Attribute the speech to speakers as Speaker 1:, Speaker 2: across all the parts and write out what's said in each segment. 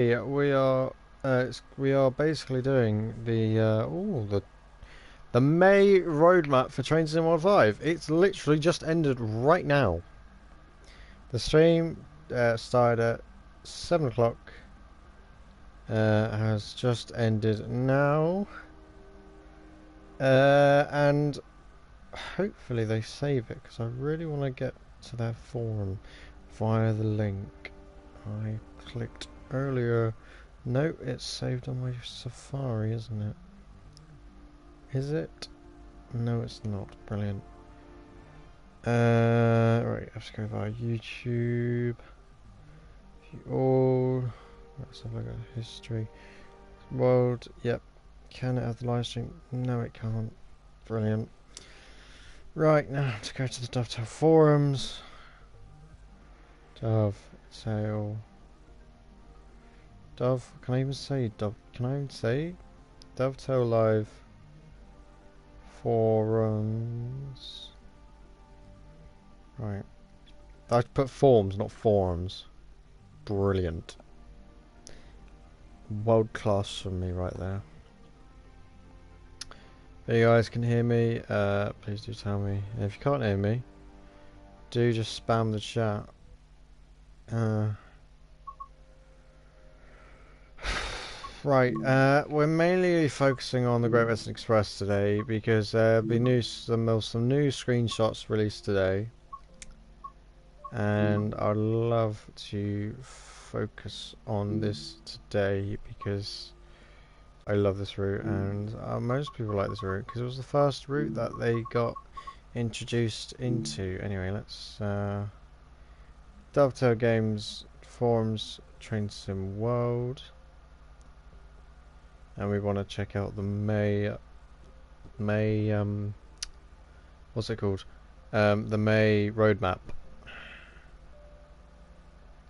Speaker 1: Yeah, we are basically doing the May roadmap for Train Sim 5. It's literally just ended right now. The stream started at 7 o'clock. Has just ended now. And hopefully they save it, because I really want to get to their forum via the link I clicked earlier. No, it's saved on my Safari, isn't it? Is it? No, it's not. Brilliant. Right, I have to go via YouTube. View all. Let's have a look at history. World, yep. Can it have the live stream? No, it can't. Brilliant. Right, now to go to the Dovetail forums. Dovetail. Can I even say Can I even say Dovetail Live forums? Right. I put forms, not forums. Brilliant. World class from me right there. If you guys can hear me, please do tell me. And if you can't hear me, do just spam the chat. Right, we're mainly focusing on the Great Western Express today because there'll be some new screenshots released today, and I'd love to focus on this today because I love this route, and most people like this route because it was the first route that they got introduced into. Anyway, let's Dovetail Games forums, Train Sim World. And we want to check out the May what's it called? The May roadmap.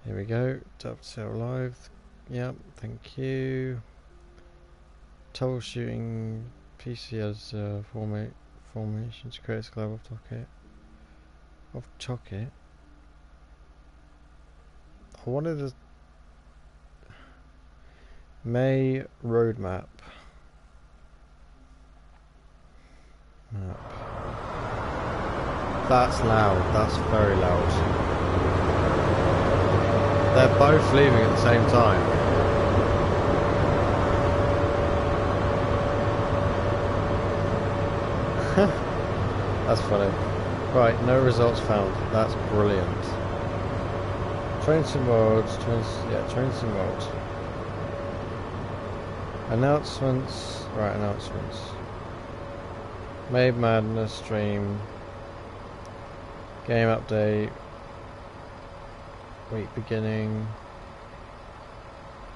Speaker 1: Here we go. Dovetail Live. Yep, thank you. Troubleshooting PC as formations creates global off Tocket. I wanted to May roadmap. Map. That's loud. That's very loud. They're both leaving at the same time. That's funny. Right, no results found. That's brilliant. Train Sim World. Train Sim World. Announcements. Right, announcements. Made Madness stream. Game update. Week beginning.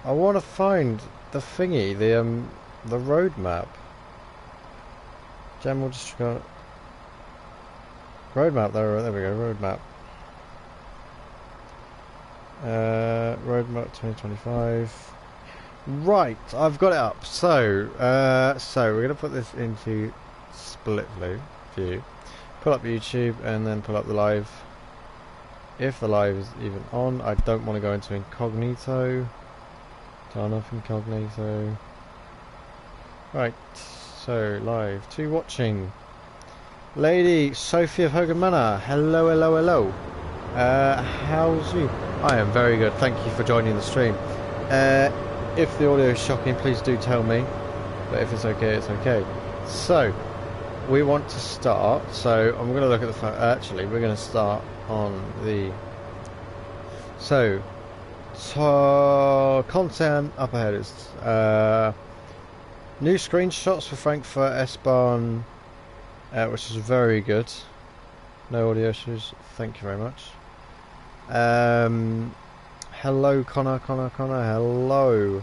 Speaker 1: I want to find the thingy, the roadmap. General District roadmap. There we go. Roadmap. Roadmap 2025. Right, I've got it up. So we're gonna put this into split view. Pull up YouTube and then pull up the live. If the live is even on, I don't want to go into incognito. Turn off incognito. Right, so live to watching. Lady Sophie of Hogan Manor. Hello, hello, hello. How's you? I am very good. Thank you for joining the stream. If the audio is shocking, please do tell me. But if it's okay, it's okay. So, we want to start. So, I'm going to look at the... Actually, we're going to start on the... So, content up ahead is... new screenshots for Frankfurt S-Bahn, which is very good. No audio issues. Thank you very much. Hello, Connor, hello.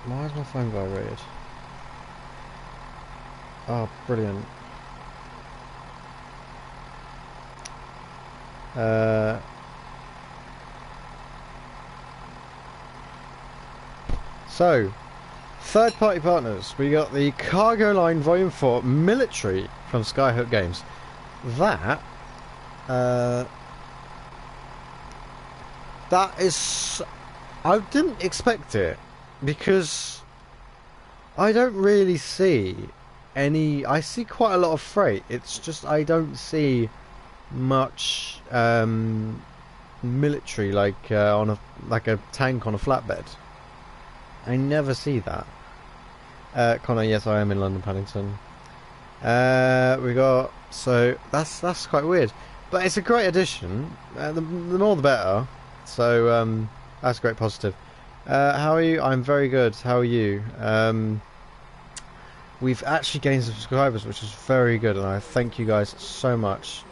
Speaker 1: Why is my phone vibrated? Oh, brilliant. So, third-party partners. We got the Cargo Line Volume 4 Military from Skyhook Games. That That is... I didn't expect it, because I don't really see any... I see quite a lot of freight. It's just I don't see much military, like on a tank on a flatbed. I never see that. Connor, yes, I am in London, Paddington. We got... So, that's quite weird. But it's a great addition. The more the better. So, that's great positive. How are you? I'm very good. How are you? We've actually gained some subscribers, which is very good, and I thank you guys so much.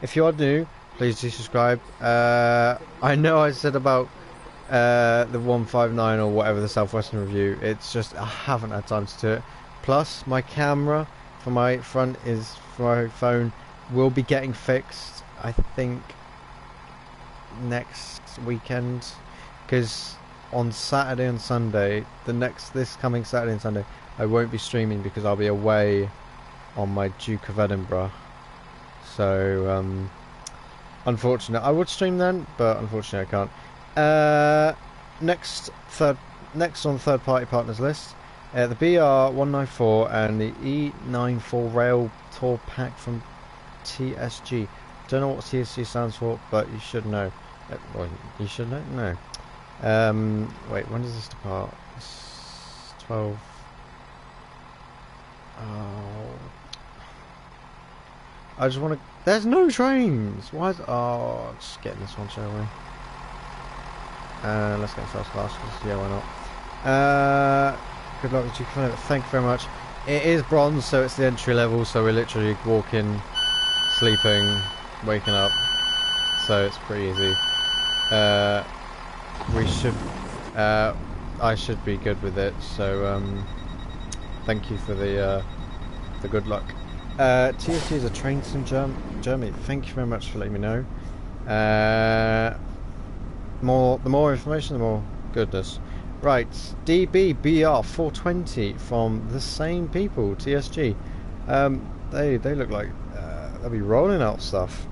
Speaker 1: If you are new, please do subscribe. I know I said about the 159 or whatever, the Southwestern review. It's just I haven't had time to do it. Plus, my camera for my front is for my phone will be getting fixed, I think, next weekend, because on Saturday and Sunday, this coming Saturday and Sunday, I won't be streaming because I'll be away on my Duke of Edinburgh. So unfortunate. I would stream then, but unfortunately I can't. Next on the third party partners list, the BR194 and the E94 Rail Tour Pack from TSG. Don't know what TSG stands for, but you should know. Well, you should know? No. Wait, when does this depart? It's 12. Oh. I just want to... There's no trains! Why is... Oh, just getting this one, shall we? Let's get first class, because, yeah, why not? Good luck with you. Thank you very much. It is bronze, so it's the entry level, so we're literally walking, sleeping, waking up. So it's pretty easy. We should... I should be good with it, so thank you for the good luck. TSG is a train sim Germany. Thank you very much for letting me know. The more information, the more goodness. Right, DBBR420 from the same people, TSG. They look like they'll be rolling out stuff.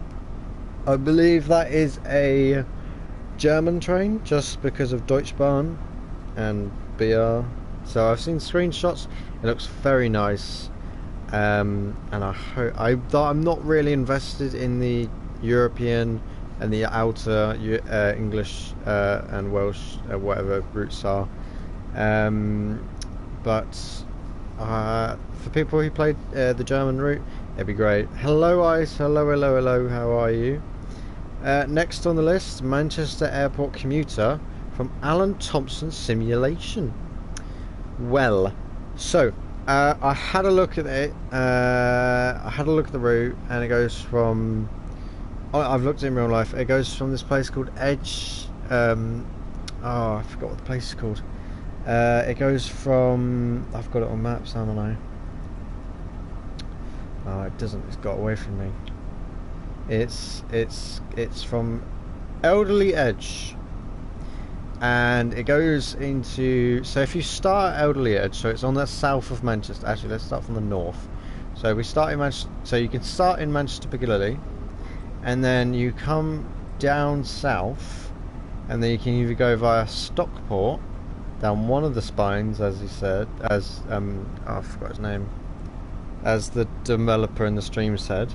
Speaker 1: I believe that is a German train, just because of Deutsche Bahn and BR. So I've seen screenshots. It looks very nice, and I hope I'm not really invested in the European and the outer English and Welsh whatever routes are, but for people who played the German route, it'd be great. Hello Ice, hello, how are you? Next on the list, Manchester Airport Commuter from Alan Thompson Simulation. Well, so I had a look at it. I had a look at the route, and it goes from... I've looked at it in real life. It goes from this place called Edge. I forgot what the place is called. It goes from... I've got it on maps, haven't I? Oh, it doesn't. It's got away from me. It's from Elderly Edge, and it goes into... So if you start at Elderly Edge, so it's on the south of Manchester. Actually, let's start from the north. So we start in Manchester. So you can start in Manchester Piccadilly, and then you come down south, and then you can either go via Stockport down one of the spines, as he said, as I forgot his name, as the developer in the stream said,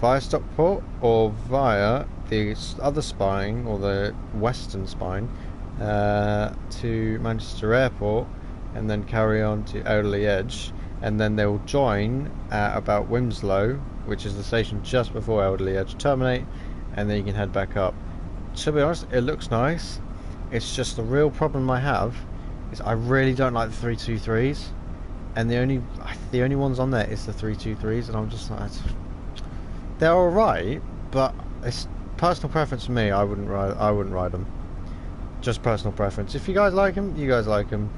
Speaker 1: via Stockport, or via the other spine, or the western spine, to Manchester Airport, and then carry on to Elderly Edge, and then they'll join at about Wilmslow, which is the station just before Elderly Edge terminate, and then you can head back up. To be honest, it looks nice. It's just the real problem I have is I really don't like the 323s, and the only ones on there is the 323s, and I'm just like, they're all right, but it's personal preference for me. I wouldn't ride them. Just personal preference. If you guys like them, you guys like them.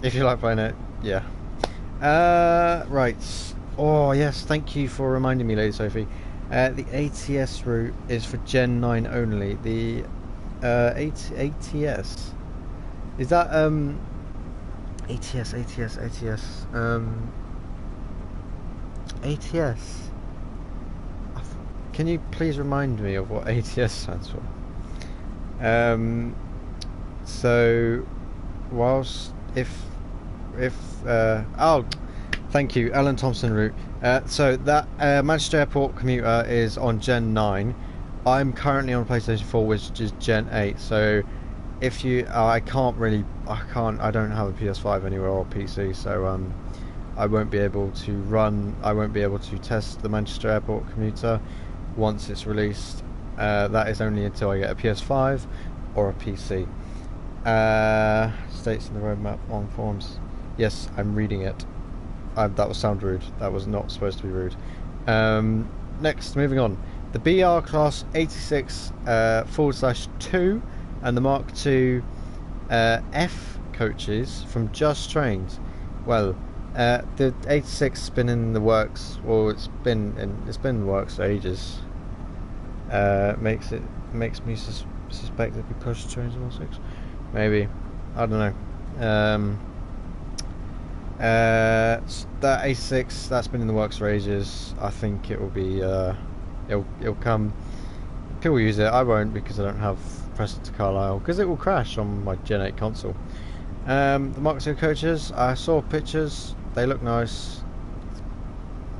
Speaker 1: If you like playing it, yeah. Right. Oh yes, thank you for reminding me, Lady Sophie. The ATS route is for Gen 9 only. The ATS is that ATS can you please remind me of what ATS stands for? So, whilst if oh, thank you, Alan Thompson route. So that Manchester Airport commuter is on Gen 9. I'm currently on PlayStation 4, which is Gen 8. So if you, I don't have a PS5 anywhere or PC, so I won't be able to test the Manchester Airport commuter once it's released. That is only until I get a PS5 or a PC. States in the roadmap on forums. Yes, I'm reading it. That was sound rude. That was not supposed to be rude. Next, moving on. The BR Class 86/2 and the Mark II F coaches from Just Trains. Well, the 86 has been in the works. Well, it's been in the works for ages. Makes me suspect that we pushed Trains 106. Maybe, I don't know. That 86 that's been in the works for ages. I think it will be. It'll come. People use it. I won't because I don't have Preston to Carlisle because it will crash on my Gen 8 console. The Mark II coaches. I saw pictures. They look nice.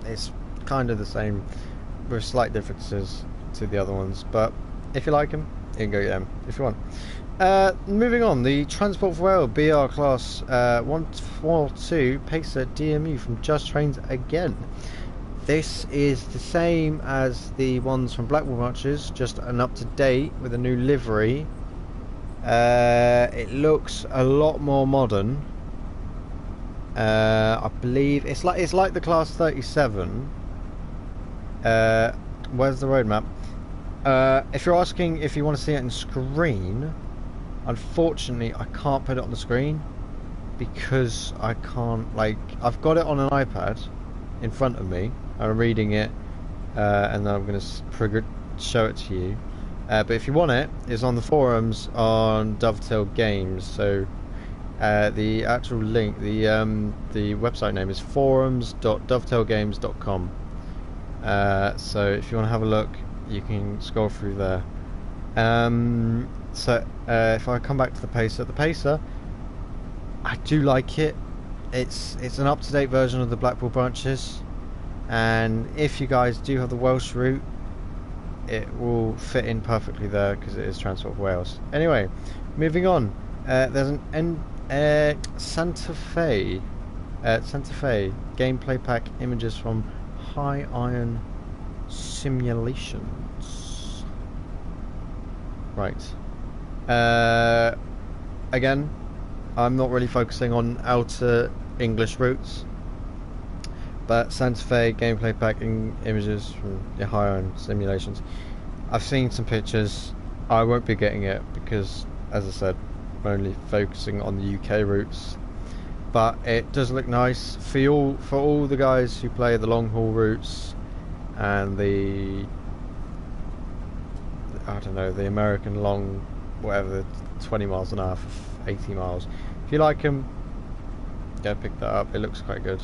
Speaker 1: It's kind of the same with slight differences to the other ones. But if you like them, you can go get them if you want. Moving on, the Transport for Rail BR Class 142 Pacer DMU from Just Trains again. This is the same as the ones from Blackwall Marches, just an up-to-date with a new livery. It looks a lot more modern. I believe it's like the Class 37. Where's the roadmap? If you're asking if you want to see it in screen, unfortunately I can't put it on the screen because I can't, I've got it on an iPad in front of me. I'm reading it and then I'm going to show it to you. But if you want it, it's on the forums on Dovetail Games. So the actual link, the website name is forums.dovetailgames.com. So if you want to have a look, you can scroll through there. So if I come back to the Pacer, I do like it. It's an up-to-date version of the Blackpool branches, and if you guys do have the Welsh route, it will fit in perfectly there because it is Transport for Wales. Anyway, moving on. There's an Santa Fe gameplay pack images from High Iron Simulations. Right. Again, I'm not really focusing on outer English routes, but Santa Fe gameplay pack images from the High Iron Simulations. I've seen some pictures. I won't be getting it because, as I said, I'm only focusing on the UK routes. But it does look nice for all the guys who play the long haul routes and the American long, whatever, 20 miles an hour for 80 miles. If you like them, go pick that up. It looks quite good.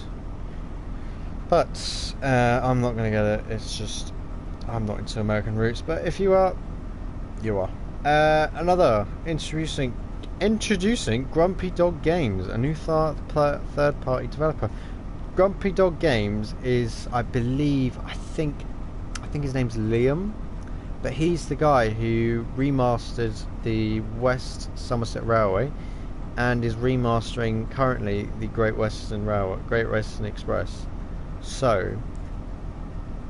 Speaker 1: But I'm not going to get it. It's just I'm not into American routes. But if you are, you are. Another introducing Grumpy Dog Games, a new third-party developer. Grumpy Dog Games is, I think his name's Liam, but he's the guy who remastered the West Somerset Railway and is remastering currently the Great Western Express. So,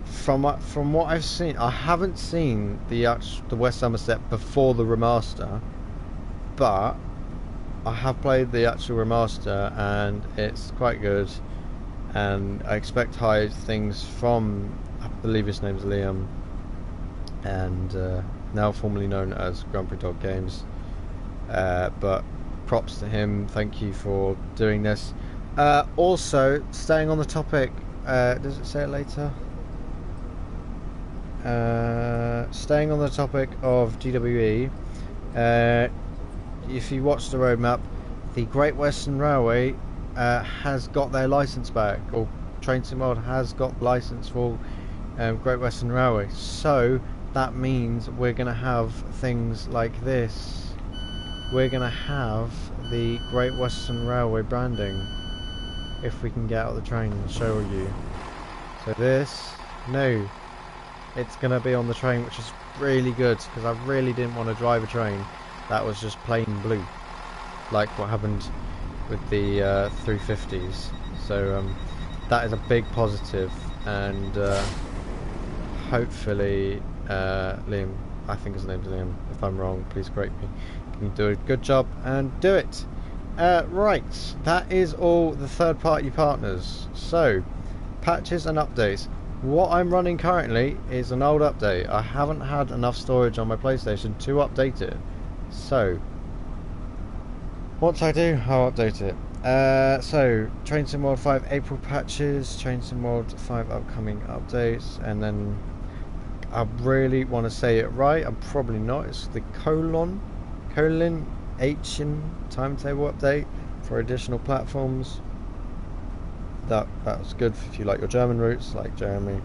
Speaker 1: from what I've seen, I haven't seen the West Somerset before the remaster, but I have played the actual remaster and it's quite good, and I expect high things from, I believe his name's Liam, and now formerly known as Grumpy Dog Games, but props to him, thank you for doing this. Also, staying on the topic, does it say it later? Staying on the topic of GWE, if you watch the roadmap, the Great Western Railway has got their license back, or Train Sim World has got license for Great Western Railway. So that means we're going to have things like this. We're going to have the Great Western Railway branding. If we can get out of the train and show you. So this, no, it's going to be on the train, which is really good, because I really didn't want to drive a train that was just plain blue, like what happened with the 350s. So that is a big positive, and hopefully Liam, I think his name's Liam, if I'm wrong please correct me, can do a good job and do it. Right, that is all the third party partners. So patches and updates. What I'm running currently is an old update. I haven't had enough storage on my PlayStation to update it, so once I do, I'll update it. So Train Sim World 5 April patches, Train Sim World 5 upcoming updates, and then I really want to say it right, I'm probably not, it's the colon H timetable update for additional platforms. That's good if you like your German routes, like Jeremy.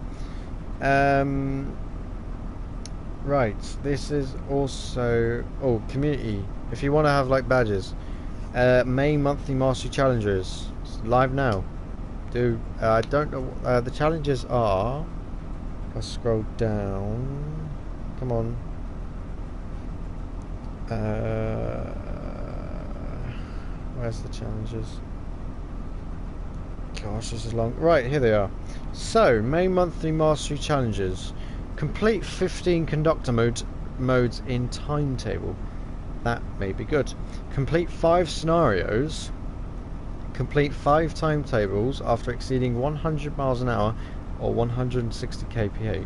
Speaker 1: Right, this is also community. If you want to have like badges, May monthly mastery challenges, it's live now. I don't know. The challenges are. I'll scroll down. Come on. Where's the challenges? Gosh, this is long. Right, here they are. So, May monthly mastery challenges. Complete 15 conductor modes in timetable. That may be good. Complete 5 scenarios. Complete 5 timetables after exceeding 100 miles an hour or 160 kph.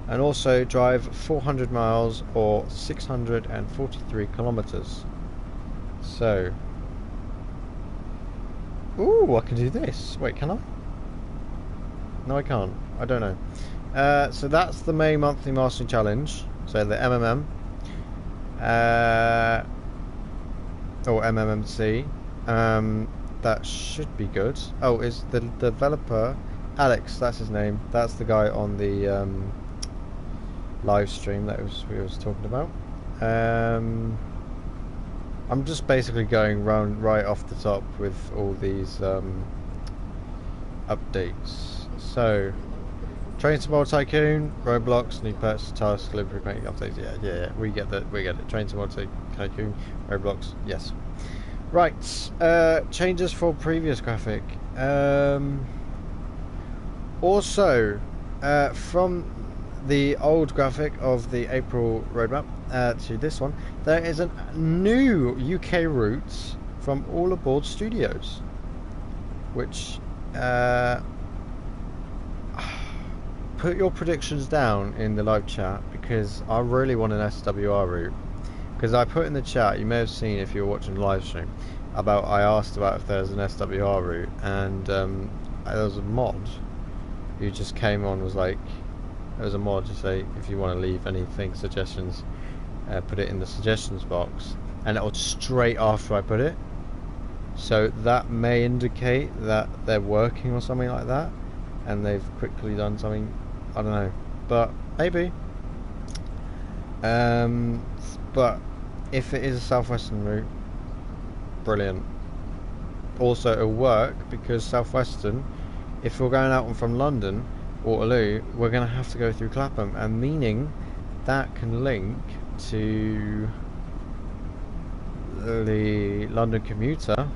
Speaker 1: And also drive 400 miles or 643 kilometers. So, ooh, I can do this. Wait, can I? No, I can't. I don't know. So that's the May monthly mastery challenge. So the MMM. Or MMMC. That should be good. Oh, is the developer Alex? That's his name. That's the guy on the live stream that we was talking about. I'm just basically going round right off the top with all these updates. So, Train Sim World Tycoon, Roblox, new purchase, tasks, delivery, making updates. Yeah, we get that. We get it. Train Sim World Tycoon, Roblox, yes. Right, changes for previous graphic. Also, from the old graphic of the April roadmap to this one, there is a new UK route from All Aboard Studios, which put your predictions down in the live chat, because I really want an SWR route. Because I put in the chat, you may have seen if you were watching the live stream, I asked about if there's an SWR route, and there was a mod who just came on, was like, there was a mod to say if you want to leave anything, suggestions, put it in the suggestions box, and it was straight after I put it. So that may indicate that they're working or something like that, and they've quickly done something, I don't know, but maybe. But if it is a southwestern route, brilliant. Also, it'll work because southwestern, if we're going out from London, Waterloo, we're going to have to go through Clapham, and meaning that can link to the London commuter,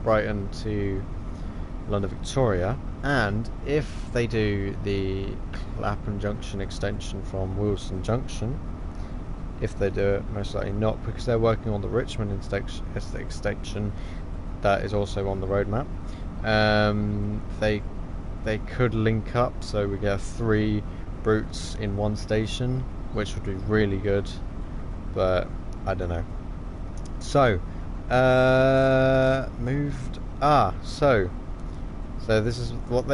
Speaker 1: Brighton to London Victoria, and if they do the Clapham Junction extension from Wilson Junction, if they do it, most likely not, because they're working on the Richmond extension that is also on the roadmap. They could link up, so we get 3 routes in one station, which would be really good, but I don't know. So so this is what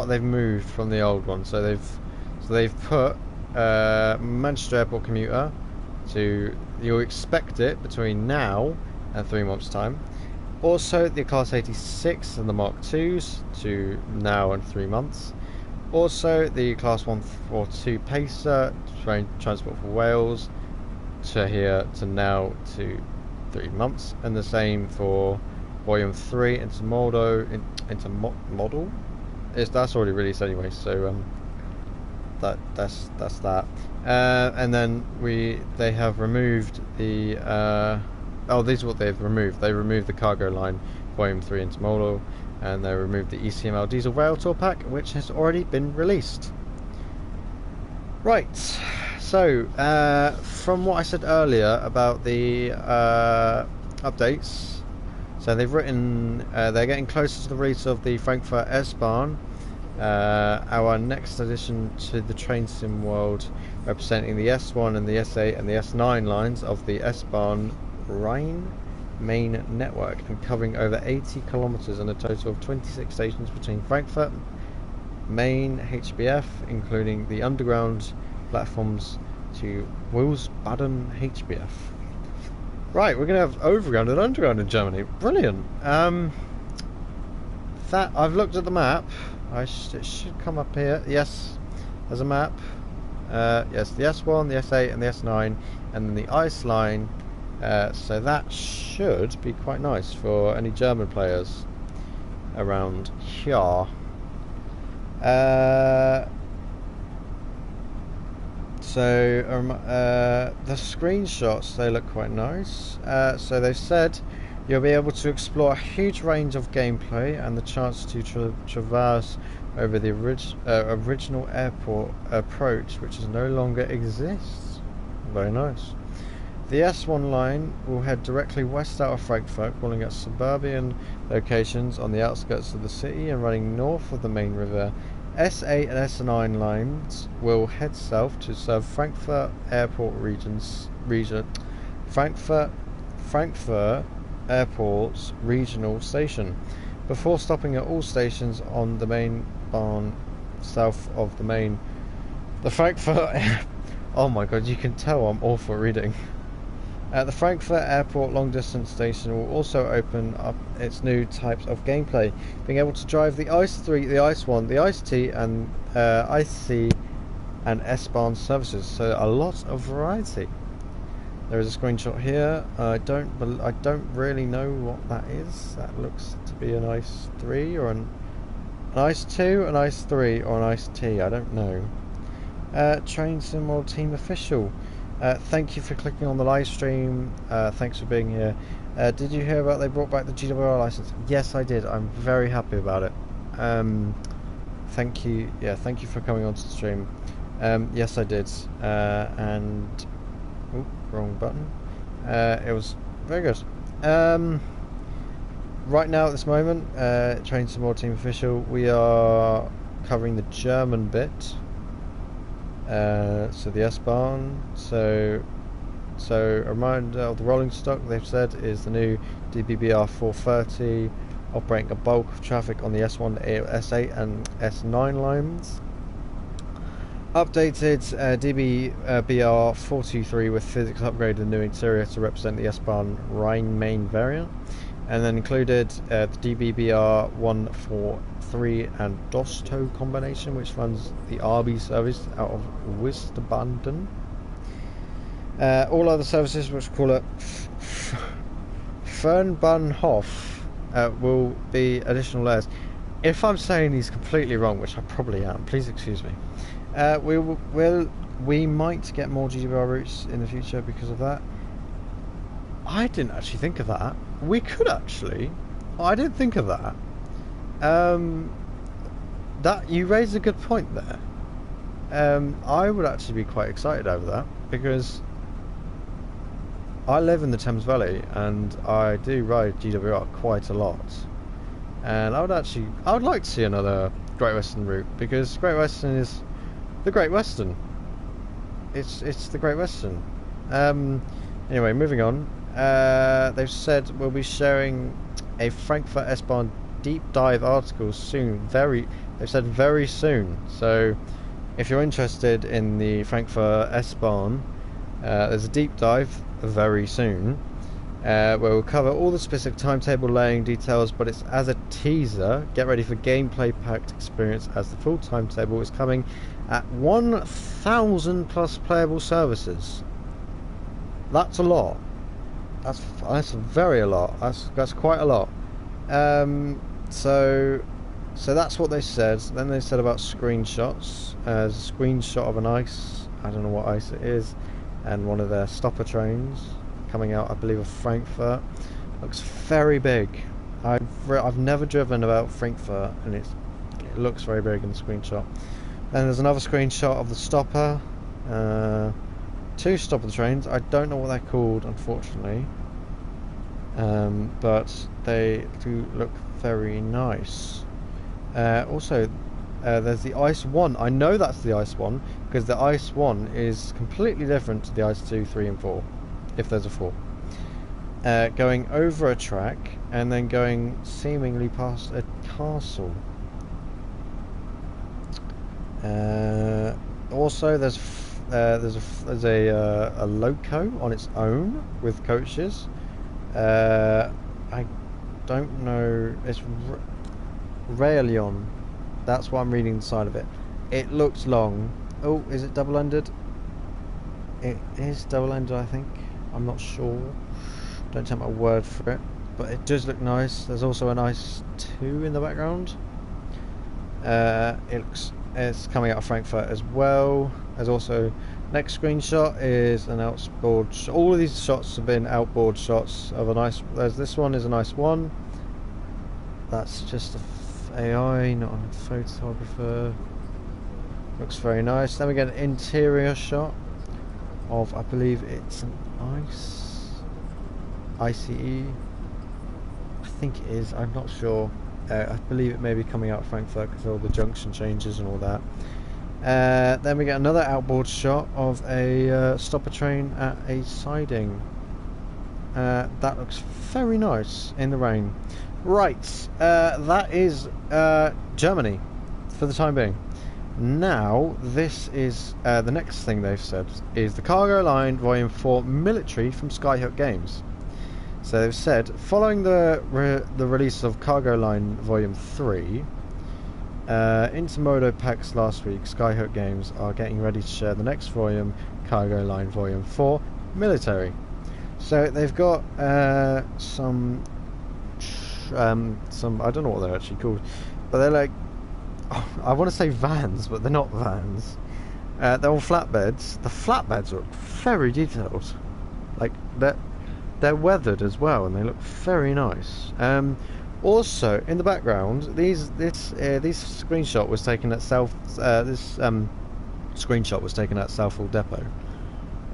Speaker 1: they've moved from the old one. So they've put Manchester Airport commuter to, you'll expect it between now and 3 months time. Also the Class 86 and the Mark IIs to now and 3 months. Also, the Class 142 Pacer, train transport for Wales, to here to now to 3 months, and the same for Volume 3 into model. That's already released anyway, so that's that. And then they have removed the these are what they've removed. They removed the cargo line Volume 3 intermodal, and they removed the ECML diesel rail tour pack, which has already been released. Right, so from what I said earlier about the updates, so they've written they're getting closer to the release of the Frankfurt S-Bahn, our next addition to the train sim world, representing the S1 and the S8 and the S9 lines of the S-Bahn Rhine-Main network, and covering over 80 kilometers and a total of 26 stations between Frankfurt Main HBF, including the underground platforms to Wiesbaden HBF. Right, we're going to have overground and underground in Germany. Brilliant. That I've looked at the map. It should come up here. Yes, there's a map. Yes, the S1, the S8 and the S9, and then the ice line. So that should be quite nice for any German players around here. The screenshots, they look quite nice. So they've said you'll be able to explore a huge range of gameplay and the chance to traverse over the original airport approach, which no longer exists. Very nice. The S1 line will head directly west out of Frankfurt, calling at suburban locations on the outskirts of the city and running north of the main river. S8 and S9 lines will head south to serve Frankfurt Airport region. Frankfurt Airport's regional station, before stopping at all stations on the main Bahn south of the Frankfurt. Oh my god, you can tell I'm awful at reading. The Frankfurt Airport long distance station will also open up its new types of gameplay, being able to drive the Ice 3, the Ice 1, the Ice T and Ice C and S-Bahn services, so a lot of variety. There is a screenshot here. I don't really know what that is. That looks to be an Ice 3 or an Ice 2, an Ice 3 or an Ice T, I don't know. Train Sim World Team Official. Thank you for clicking on the live stream. Thanks for being here. Did you hear about they brought back the GWR license? Yes, I did. I'm very happy about it. Thank you. Yeah, thank you for coming onto the stream. Yes, I did. And wrong button. It was very good. Right now, at this moment, Train Some More Team Official, we are covering the German bit. So the S-Bahn, so a reminder of the rolling stock they've said is the new DBBR 430, operating a bulk of traffic on the S1, S8 and S9 lines. Updated DBBR 423 with physics upgrade and new interior to represent the S-Bahn Rhine-Main variant, and then included the DBBR 143 and Dosto combination, which runs the RB service out of Wiesbaden. All other services, which call it Fernbahnhof, will be additional layers. If I'm saying these completely wrong, which I probably am, please excuse me. We might get more GWR routes in the future because of that. I didn't actually think of that. We could actually. I didn't think of that. That you raised a good point there. I would actually be quite excited over that, because I live in the Thames Valley and I do ride GWR quite a lot, and I would like to see another Great Western route, because Great Western is the Great Western. It's the Great Western. Anyway, moving on. They've said we'll be sharing a Frankfurt S-Bahn deep dive article soon. They've said very soon. So if you're interested in the Frankfurt S-Bahn, there's a deep dive very soon. where we'll cover all the specific timetable laying details, but it's as a teaser. Get ready for gameplay packed experience as the full timetable is coming at 1,000 plus playable services. That's a lot. That's very a lot. That's quite a lot. So that's what they said. Then they said about screenshots. There's a screenshot of an ice. I don't know what ice it is, and one of their stopper trains coming out, I believe, of Frankfurt. Looks very big. I've never driven about Frankfurt, and it looks very big in the screenshot. Then there's another screenshot of the stopper. 2 stopper trains. I don't know what they're called, unfortunately, but they do look very nice. Also, there's the Ice 1. I know that's the Ice 1 because the Ice 1 is completely different to the Ice 2, 3 and 4, if there's a 4. Going over a track and then going seemingly past a castle. Also, there's a loco on its own with coaches. I don't know. It's Raelion. That's what I'm reading inside of it. It looks long. Oh, is it double-ended? It is double-ended, I think. I'm not sure. Don't take my word for it. But it does look nice. There's also a nice 2 in the background. It's coming out of Frankfurt as well. There's also next screenshot is an outboard. All of these shots have been outboard shots of a nice. This one is a nice one. That's just a AI, not a photographer. Looks very nice. Then we get an interior shot of, I believe it's an ICE. I think it is. I'm not sure. I believe it may be coming out of Frankfurt because of all the junction changes and all that. Then we get another outboard shot of a stopper train at a siding. That looks very nice in the rain. Right, that is Germany for the time being. Now, this is the next thing they've said is the Cargo Line Volume 4 Military from Skyhook Games. So they've said, following the release of Cargo Line Volume 3, Intermodo packs last week, Skyhook Games are getting ready to share the next volume, Cargo Line Volume 4 Military. So they've got some I don't know what they're actually called, but they're like, I want to say vans, but they're not vans. They're all flatbeds. The flatbeds are very detailed, like they're weathered as well, and they look very nice. Also, in the background, this screenshot was taken at screenshot was taken at Southall Depot,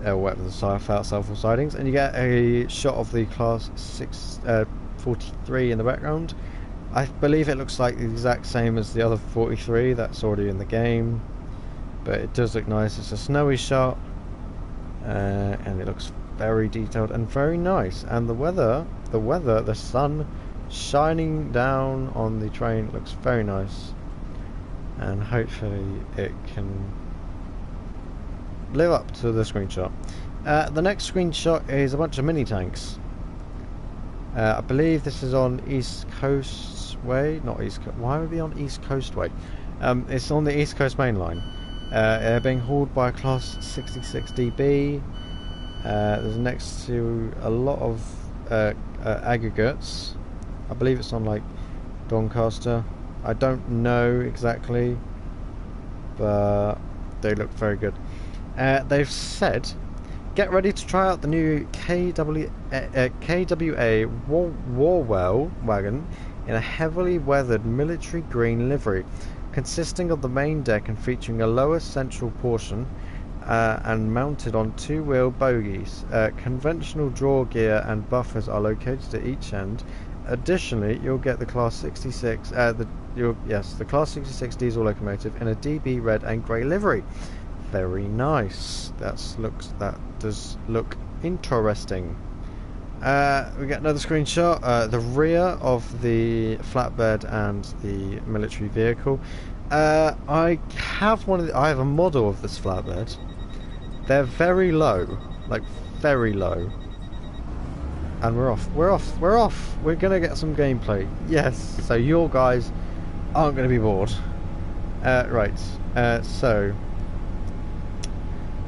Speaker 1: or whatever the Southall sidings, and you get a shot of the Class 643 in the background. I believe it looks like the exact same as the other 43 that's already in the game, but it does look nice. It's a snowy shot, and it looks very detailed and very nice. And the sun shining down on the train looks very nice, and hopefully it can live up to the screenshot. The next screenshot is a bunch of mini tanks. I believe this is on East Coast Way, not East Coast. Why would it be on East Coast Way? It's on the East Coast Main Line. They're being hauled by a Class 66 DB. There's next to a lot of aggregates. I believe it's on like Doncaster. I don't know exactly, but they look very good. They've said, get ready to try out the new KWA Warwell wagon in a heavily weathered military green livery, consisting of the main deck and featuring a lower central portion and mounted on 2-wheel bogies. Conventional draw gear and buffers are located at each end. Additionally, you'll get the Class 66 the Class 66 diesel locomotive in a DB red and grey livery. Very nice. That does look interesting. We get another screenshot. The rear of the flatbed and the military vehicle. I have a model of this flatbed. They're very low, like very low. And we're off. We're off. We're off. We're gonna get some gameplay. Yes. So your guys aren't gonna be bored. Right. So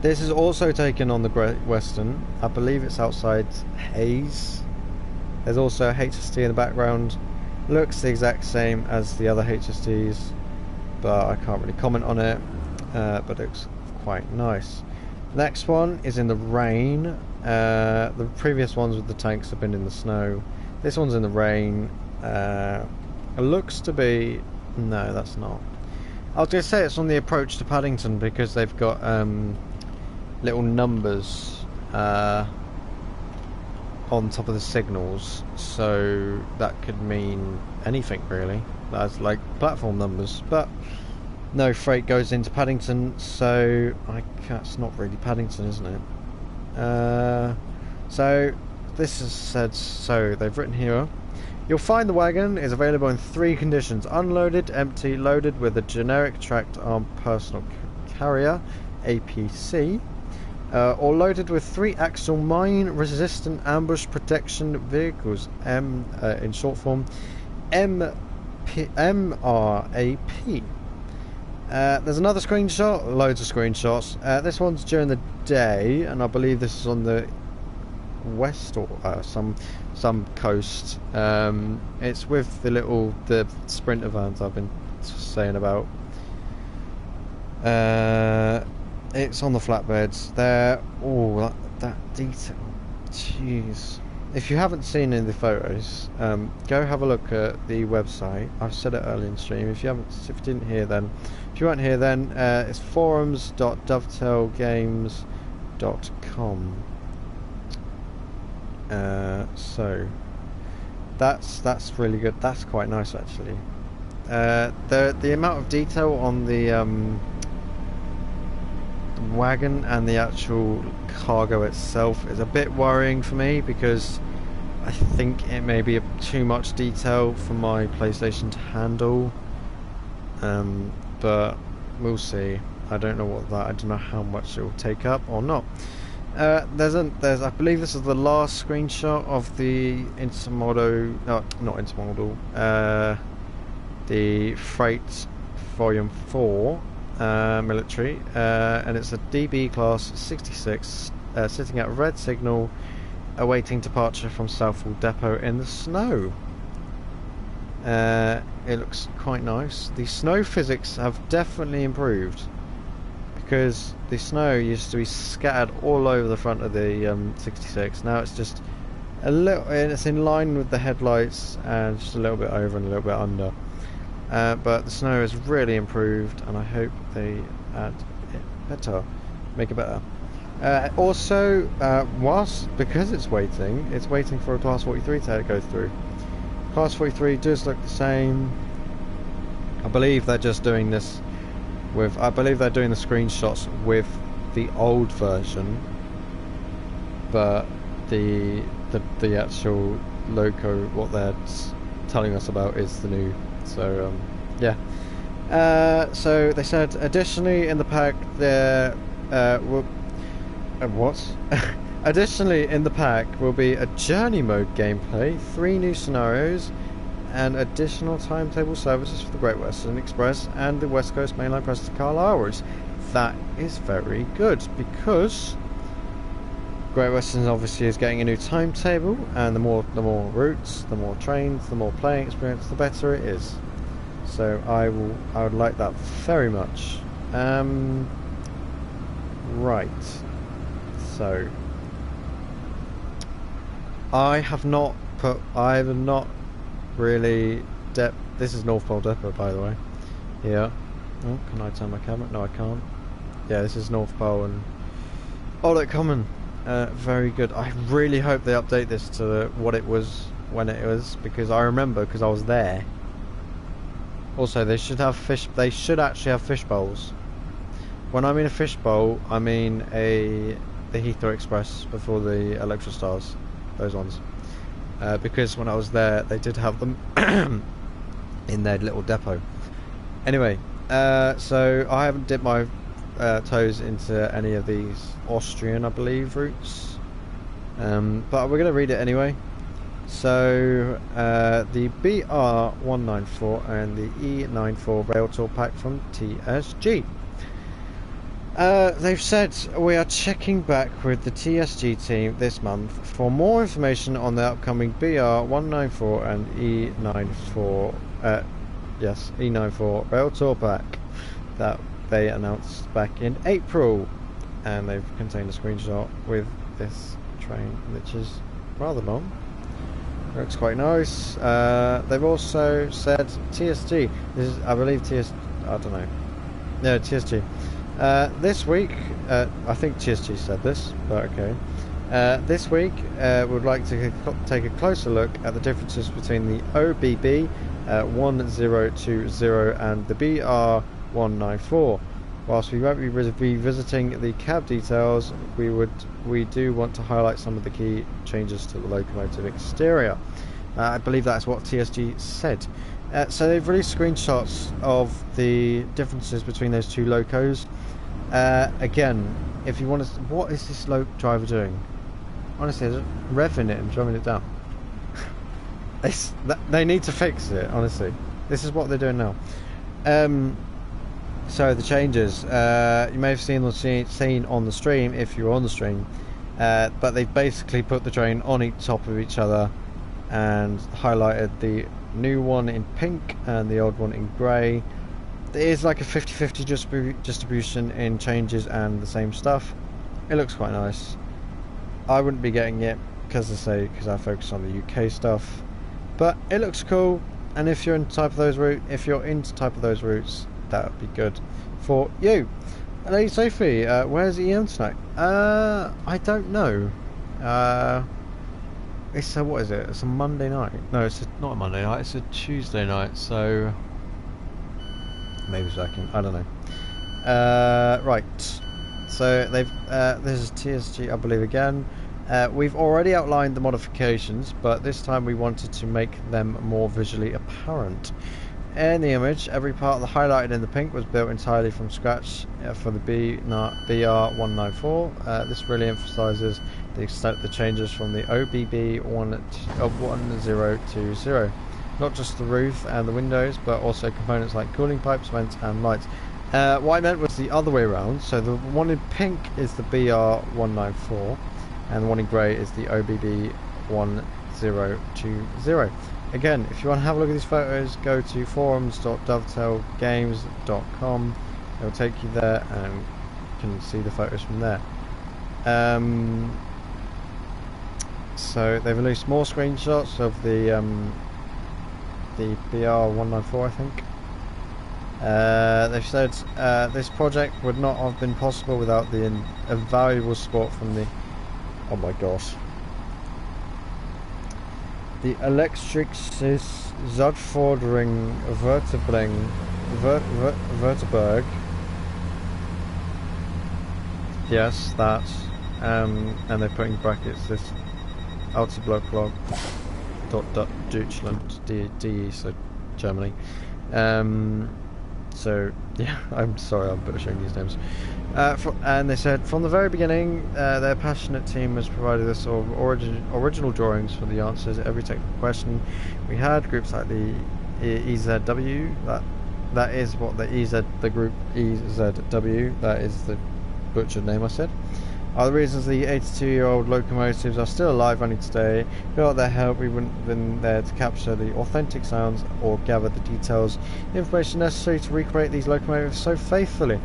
Speaker 1: this is also taken on the Great Western. I believe it's outside Hayes. There's also a HST in the background. Looks the exact same as the other HSTs, but I can't really comment on it. But it looks quite nice. Next one is in the rain. The previous ones with the tanks have been in the snow. This one's in the rain. It looks to be... No, that's not. I was going to say it's on the approach to Paddington because they've got little numbers on top of the signals, so that could mean anything really. That's like platform numbers, but no freight goes into Paddington, so it's not really Paddington, isn't it? So this is said, so they've written here, you'll find the wagon is available in 3 conditions: unloaded, empty, loaded with a generic tracked armed personal carrier APC, or loaded with 3-axle mine resistant ambush protection vehicles, in short form MRAP. There's another screenshot, loads of screenshots. This one's during the day, and I believe this is on the west or some coast. It's with the sprinter vans I've been saying about. It's on the flatbeds. There. Oh, that detail. Jeez. If you haven't seen any of the photos, go have a look at the website. I've said it earlier in stream. If you didn't hear then, if you weren't here then, it's forums.dovetailgames.com. So that's really good. That's quite nice actually. The amount of detail on the wagon and the actual cargo itself is a bit worrying for me, because I think it may be too much detail for my PlayStation to handle, but we'll see. I don't know I don't know how much it will take up or not. I believe this is the last screenshot of the intermodal, not intermodal, the freight volume 4 military, and it's a DB class 66 sitting at a red signal awaiting departure from Southall Depot in the snow. It looks quite nice. The snow physics have definitely improved, because the snow used to be scattered all over the front of the 66. Now it's just a little, and it's in line with the headlights and just a little bit over and a little bit under. But the snow has really improved, and I hope they add it better, make it better. Also, because it's waiting for a Class 43 to go through. Class 43 does look the same. I believe they're just doing this with, I believe they're doing the screenshots with the old version, but the actual loco, what they're telling us about, is the new. So yeah. So they said additionally in the pack there additionally in the pack will be a journey mode gameplay, 3 new scenarios, and additional timetable services for the Great Western Express and the West Coast Mainline Preston Carlisle routes. That is very good, because Great Western obviously is getting a new timetable, and the more routes, the more trains, the more playing experience, the better it is. So I would like that very much. Right. So I have not really this is North Pole Depot, by the way. Here. Oh, can I turn my camera? No, I can't. Yeah, this is North Pole and Old Common. Very good. I really hope they update this to what it was when it was, because I remember, because I was there. Also, they should have they should actually have fish bowls. When I mean a fish bowl, I mean the Heathrow Express before the Electra Stars, those ones. Because when I was there, they did have them in their little depot. Anyway, so I haven't dipped my toes into any of these Austrian, I believe, routes. but we're going to read it anyway. So the BR194 and the E94 Rail Tour Pack from TSG. They've said we are checking back with the TSG team this month for more information on the upcoming BR194 and E94 E94 Rail Tour Pack that they announced back in April, and they've contained a screenshot with this train, which is rather long. Looks quite nice. They've also said TSG. This is, I believe, I don't know. No, TSG. This week, I think TSG said this, but okay. This week, we'd like to take a closer look at the differences between the OBB 1020 and the BR194. Whilst we won't be revisiting the cab details, we do want to highlight some of the key changes to the locomotive exterior. I believe that's what TSG said. So they've released screenshots of the differences between those two locos. Again, if you want to, what is this driver doing? Honestly, they're revving it and drumming it down. They need to fix it. Honestly, this is what they're doing now. So the changes, you may have seen on the stream if you're on the stream, but they've basically put the train on top of each other and highlighted the new one in pink and the old one in grey. There is like a 50-50 distribution in changes and the same stuff. It looks quite nice. I wouldn't be getting it because I focus on the UK stuff, but it looks cool. And if you're into type of those routes, that would be good for you. Lady Sophie, where's EM tonight? I don't know. It's a, what is it? It's a Monday night. No, it's not a Monday night. It's a Tuesday night. So maybe second. I don't know. Right. So they've. This is TSG, I believe again. We've already outlined the modifications, but this time we wanted to make them more visually apparent. In the image, every part highlighted in the pink was built entirely from scratch for the BR194. This really emphasises the extent of the changes from the OBB 1020. Not just the roof and the windows, but also components like cooling pipes, vents and lights. What I meant was the other way around. So the one in pink is the BR194 and the one in grey is the OBB 1020. Again, if you want to have a look at these photos, go to forums.dovetailgames.com. It'll take you there and you can see the photos from there. So they've released more screenshots of the BR194, I think. They've said this project would not have been possible without the invaluable support from the... Oh my gosh. The Elektrikses Zuidvordering Verteberg. Yes, that. And they put in brackets this Autoblock.Deutschland, DE, so Germany. So yeah, I'm sorry I'm butchering these names. And they said from the very beginning, their passionate team has provided us sort of original drawings for the answers to every technical question we had. Groups like the EZW, that is what the group EZW, that is the butchered name I said, are the reasons the 82-year-old locomotives are still alive running today. Without their help, we wouldn't have been there to capture the authentic sounds or gather the details, information necessary to recreate these locomotives so faithfully.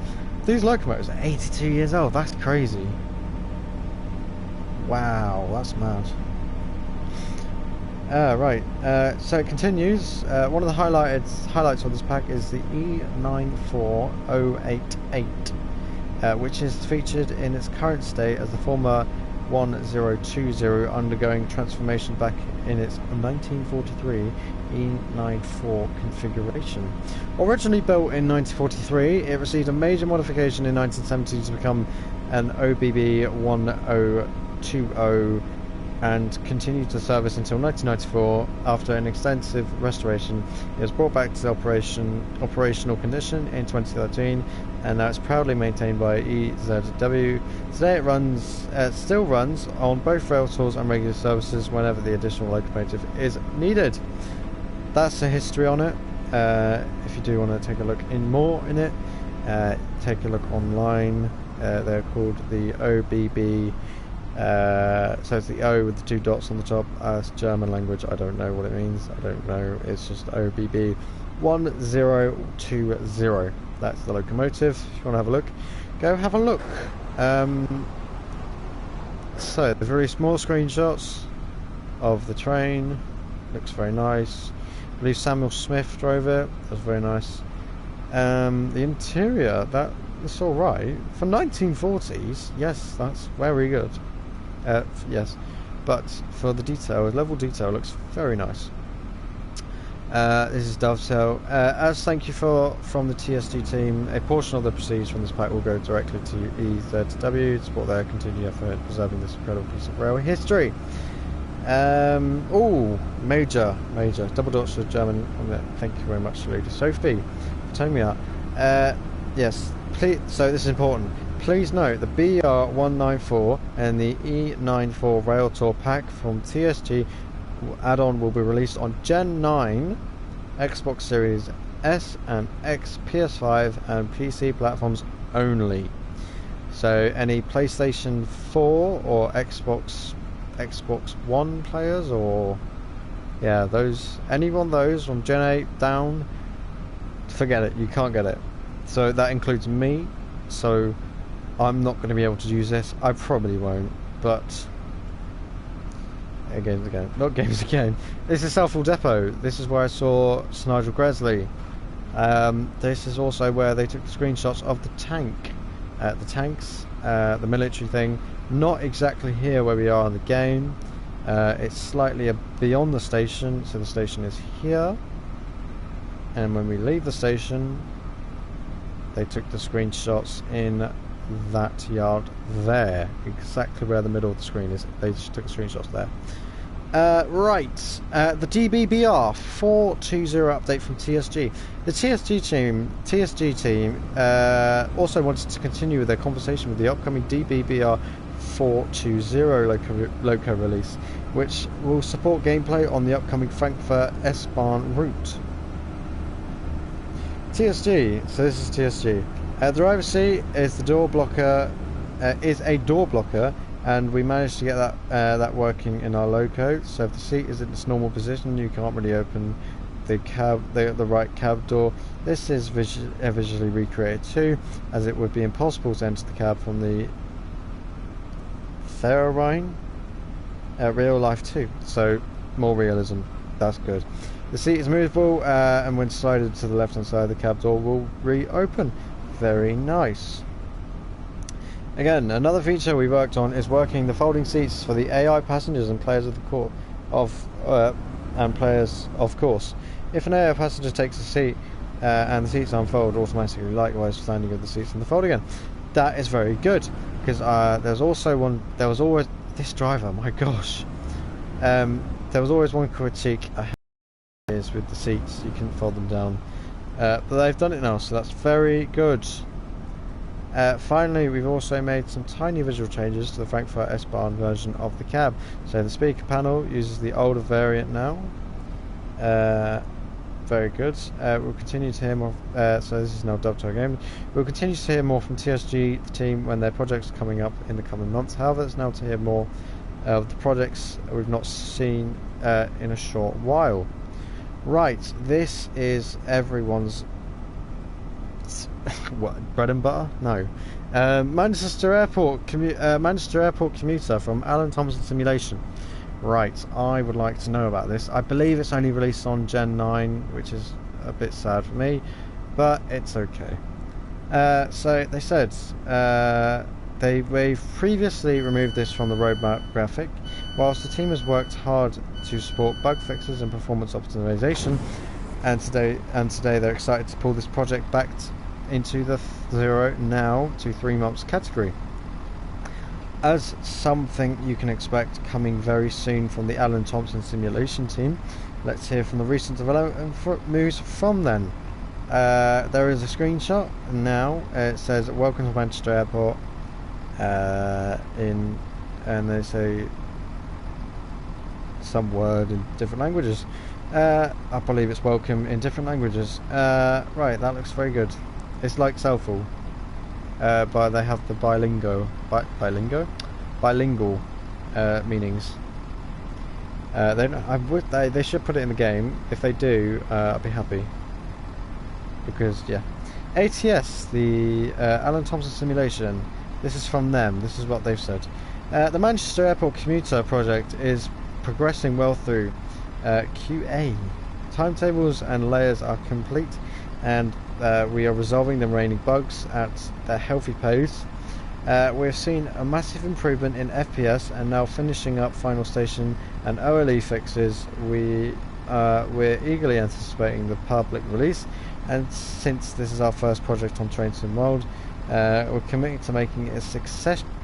Speaker 1: These locomotives are 82 years old. That's crazy. Wow, that's mad. Right, so it continues. One of the highlights of this pack is the E94088. Which is featured in its current state as the former 1020, undergoing transformation back in its 1943 E94 configuration. Originally built in 1943, it received a major modification in 1970 to become an OBB 1020 and continued to service until 1994. After an extensive restoration, it was brought back to operational condition in 2013, and now it's proudly maintained by EZW. Today it still runs on both rail tours and regular services whenever the additional locomotive is needed. That's the history on it. If you do want to take a look more in it, take a look online. They're called the OBB. So it's the O with the 2 dots on the top. It's German language. I don't know what it means. I don't know. It's just OBB 1020. That's the locomotive. If you want to have a look, go have a look. So the very small screenshots of the train. Looks very nice. I believe Samuel Smith drove it. That was very nice. The interior, that's all right for 1940s. Yes, that's very good. Yes, but for the detail, level detail looks very nice. This is Dovetail. As thank you from the TSG team, a portion of the proceeds from this pack will go directly to EZW to support their continued effort in preserving this incredible piece of railway history. Major double dots for German on it. Thank you very much to Lady Sophie for telling me that. Yes, please. So this is important. Please note the BR194 and the E94 Rail Tour pack from TSG add-on will be released on Gen 9 Xbox Series S and X, PS5 and PC platforms only. So any PlayStation 4 or Xbox One players, or anyone those from Gen 8 down, forget it, you can't get it. So that includes me, so I'm not going to be able to use this. I probably won't, but games again, not games again. This is Southall Depot. This is where I saw Sir Nigel Gresley. This is also where they took the screenshots of the tank, the tanks, the military thing. Not exactly here where we are in the game. It's slightly beyond the station, so the station is here. And when we leave the station, they took the screenshots in that yard there, exactly where the middle of the screen is. They just took the screenshots there. The DBBR 420 update from TSG. The TSG team also wanted to continue with their conversation with the upcoming DBBR 420 loco release, which will support gameplay on the upcoming Frankfurt S-Bahn route. TSG, so this is TSG. The driver's seat is the door blocker, and we managed to get that working in our loco. So if the seat is in its normal position, you can't really open the right cab door. This is visually recreated too, as it would be impossible to enter the cab from the Ferrine real life too. So more realism. That's good. The seat is movable, and when slided to the left hand side, the cab door will reopen. Very nice. Again, another feature we worked on is working the folding seats for the AI passengers and players of the course. If an AI passenger takes a seat and the seats unfold automatically, likewise for standing with the seats in the fold again. That is very good, because there was always this driver. My gosh, there was always one critique is with the seats. You can fold them down, but they've done it now, so that's very good. Finally, we've also made some tiny visual changes to the Frankfurt S-Bahn version of the cab. So the speaker panel uses the older variant now. Very good. We'll continue to hear more. So this is now Dovetail Game. We'll continue to hear more from TSG, the team, when their projects are coming up in the coming months. However, it's now to hear more of the projects we've not seen in a short while. Right, this is everyone's what, bread and butter? No. Manchester Airport commuter from Alan Thompson Simulation. Right, I would like to know about this. I believe it's only released on Gen 9, which is a bit sad for me, but it's okay. So they said they've previously removed this from the roadmap graphic, whilst the team has worked hard to support bug fixes and performance optimization, and today they're excited to pull this project back into the 0 now to 3 months category. as something you can expect coming very soon from the Alan Thompson simulation team, let's hear from the recent development news from them. There is a screenshot now. It says welcome to Manchester Airport and they say some word in different languages. I believe it's welcome in different languages. Right, that looks very good. It's like Cellful, but they have the bilingual meanings. They should put it in the game. If they do, I'll be happy. Because yeah, ATS, the Alan Thompson simulation. This is from them. This is what they've said. The Manchester Airport commuter project is progressing well through QA. Timetables and layers are complete, and we are resolving the remaining bugs at a healthy pace. We've seen a massive improvement in FPS, and now finishing up final station and OLE fixes. We're eagerly anticipating the public release, and since this is our first project on Train Sim World, we're committing to making it as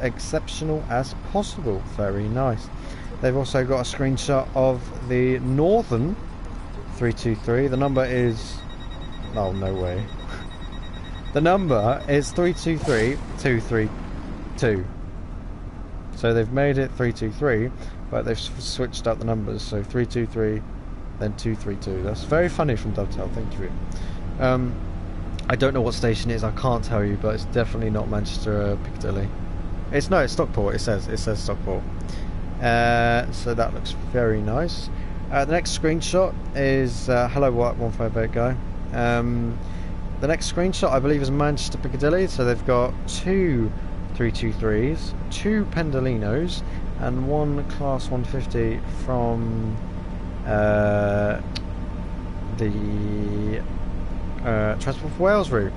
Speaker 1: exceptional as possible. Very nice. They've also got a screenshot of the Northern 323. The number is... oh, no way. The number is 323232. So they've made it 323, but they've switched up the numbers. So 323, then 232. That's very funny from Dovetail. Thank you. I don't know what station it is. I can't tell you, but it's definitely not Manchester Piccadilly. It's Stockport. It says Stockport. So that looks very nice. The next screenshot is hello, what 158 guy. The next screenshot, I believe, is Manchester Piccadilly. So they've got 2 323s, 2 Pendolinos, and 1 Class 150 from the Transport for Wales route.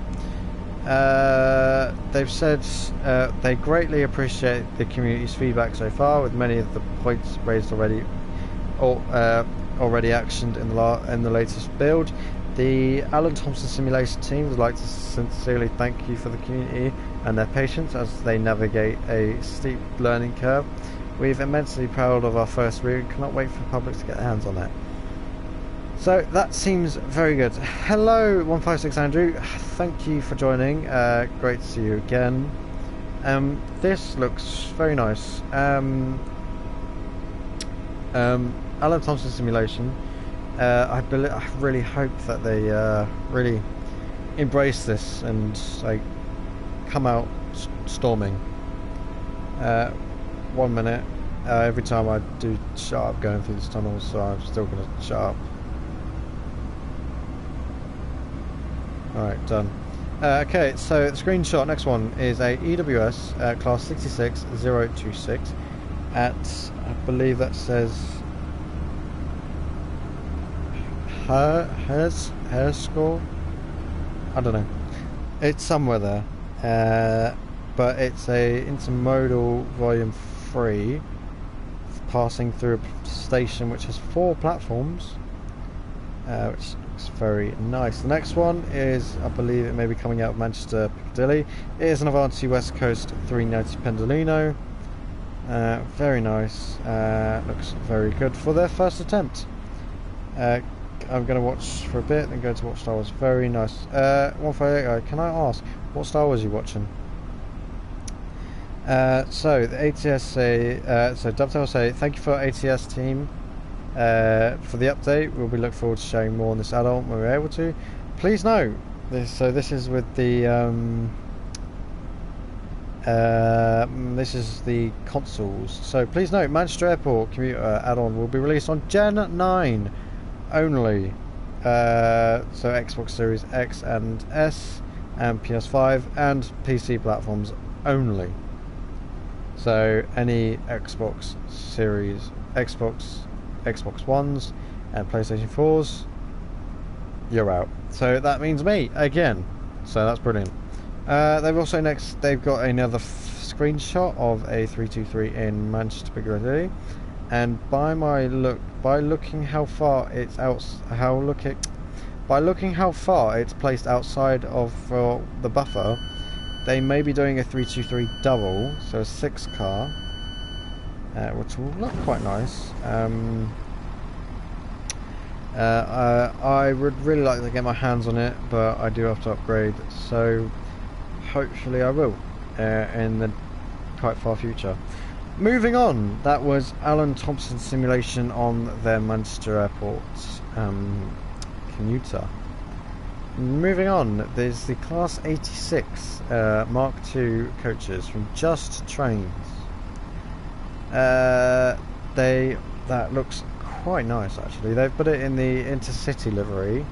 Speaker 1: They've said they greatly appreciate the community's feedback so far, with many of the points raised already actioned in the latest build. The Alan Thompson simulation team would like to sincerely thank you for the community and their patience as they navigate a steep learning curve. We're immensely proud of our first route and cannot wait for the public to get their hands on it. So that seems very good. Hello 156 Andrew, thank you for joining. Great to see you again. This looks very nice. Alan Thompson simulation. I really hope that they really embrace this and like come out storming. 1 minute. Every time I do shut up going through this tunnel, so I'm still going to shut up. Alright, done. Okay, so the screenshot, next one is a EWS class 66026 at, I believe that says her score? I don't know. It's somewhere there. But it's a intermodal volume 3 passing through a station which has 4 platforms, which looks very nice. The next one is, I believe it may be coming out of Manchester Piccadilly. It is an Avanti West Coast 390 Pendolino. Very nice. Looks very good for their first attempt. I'm going to watch for a bit and go to watch Star Wars. Very nice. 158, can I ask, what Star Wars are you watching? So the ATS say, so Dovetail say, thank you for ATS team for the update. We'll be looking forward to sharing more on this add-on when we're able to. Please note this. So this is with the this is the consoles. So please note, Manchester Airport commuter add-on will be released on Gen 9 only. So Xbox Series X and S and PS5 and PC platforms only. So any Xbox Series, Xbox Ones and PlayStation 4s, you're out. So that means me again. So that's brilliant. They've also they've got another screenshot of a 323 in Manchester Piccadilly, and by looking how far it's placed outside of the buffer, they may be doing a 323 double, so a 6 car, which will look quite nice. I would really like to get my hands on it, but I do have to upgrade, so hopefully I will in the quite far future. Moving on, that was Alan Thompson's simulation on their Manchester Airport commuter. Moving on, there's the Class 86 Mark II coaches from Just Trains. That looks quite nice actually. They've put it in the Intercity livery,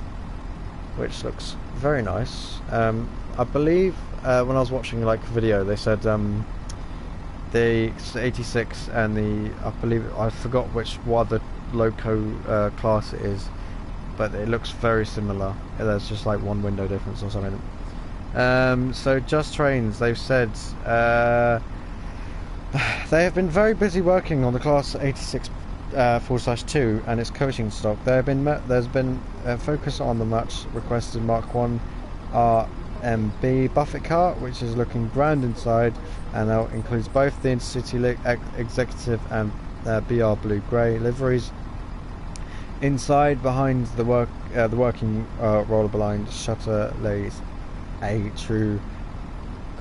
Speaker 1: which looks very nice. I believe when I was watching like a video, they said the 86 and I forgot what the loco class it is, but it looks very similar. There's just like one window difference or something. So Just Trains, they've said they have been very busy working on the Class 86 4/2 and its coaching stock. There's been a focus on the much requested Mark 1 RMB Buffet car, which is looking grand inside, and now includes both the Intercity Executive and BR Blue Grey liveries. Inside, behind the working roller-blind shutter, lays a true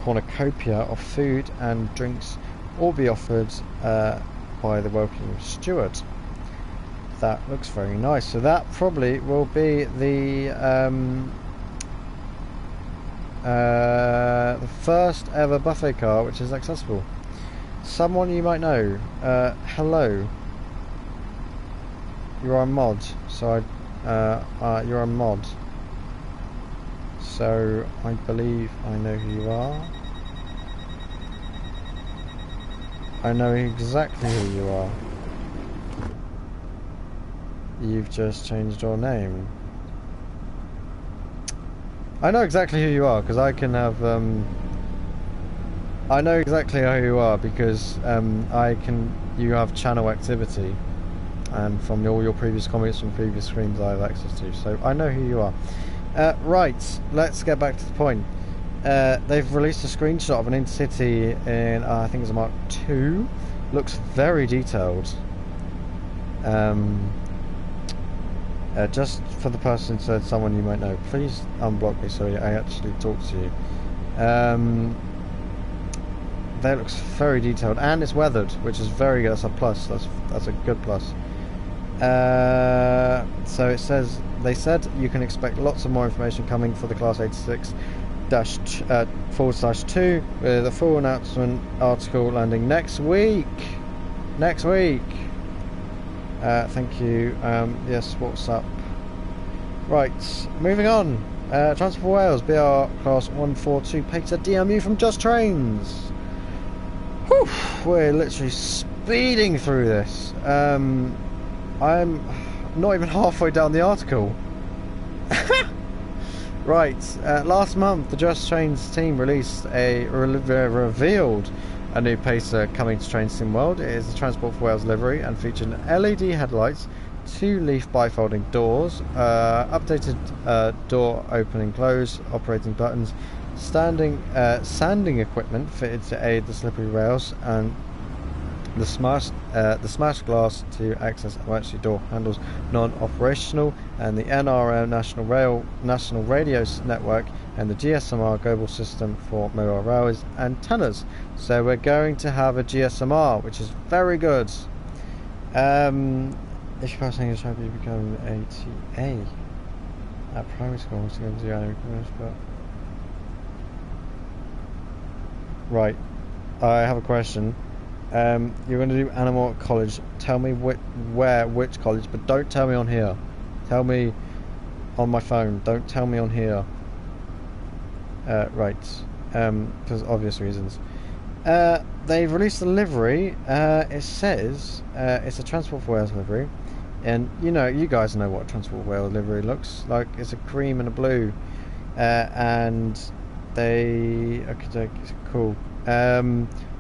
Speaker 1: cornucopia of food and drinks, all be offered by the working steward. That looks very nice. So that probably will be the first ever buffet car which is accessible. Someone you might know. Hello. You are a mod, so you're a mod. So I believe I know who you are. I know exactly who you are. You've just changed your name. I know exactly who you are because I can have. I know exactly who you are because You have channel activity, and from all your previous comments from previous streams I have access to. So I know who you are. Right, let's get back to the point. They've released a screenshot of an Intercity in, I think it's a Mark II. Looks very detailed. Just for the person who said someone you might know, please unblock me so I actually talk to you. That looks very detailed, and it's weathered, which is very good. That's a plus. That's a good plus. So it says, they said you can expect lots of more information coming for the Class 86-/2 with a full announcement article landing next week. Next week. Thank you. Yes, what's up? Right, moving on. Transport for Wales BR Class 142 Pater DMU from Just Trains. Whew, we're literally speeding through this. I'm not even halfway down the article. Right, last month the Just Trains team released revealed a new Pacer coming to Train Sim World. It is the Transport for Wales livery and featured LED headlights, 2 leaf bifolding doors, updated door open and close, operating buttons, sanding equipment fitted to aid the slippery rails, and the smashed glass to access emergency door handles non-operational, and the NRO National Radio Network and the GSMR global system for mobile railways antennas. So we're going to have a GSMR, which is very good. If you pass English, hope you become an ATA at primary school. To go to but right, I have a question. You're going to do animal at college. Tell me which college, but don't tell me on here. Tell me on my phone. Don't tell me on here. Right, because obvious reasons. They've released a livery. It says it's a Transport for Wales livery, and you guys know what Transport for Wales livery looks like. It's a cream and a blue, and okay, cool.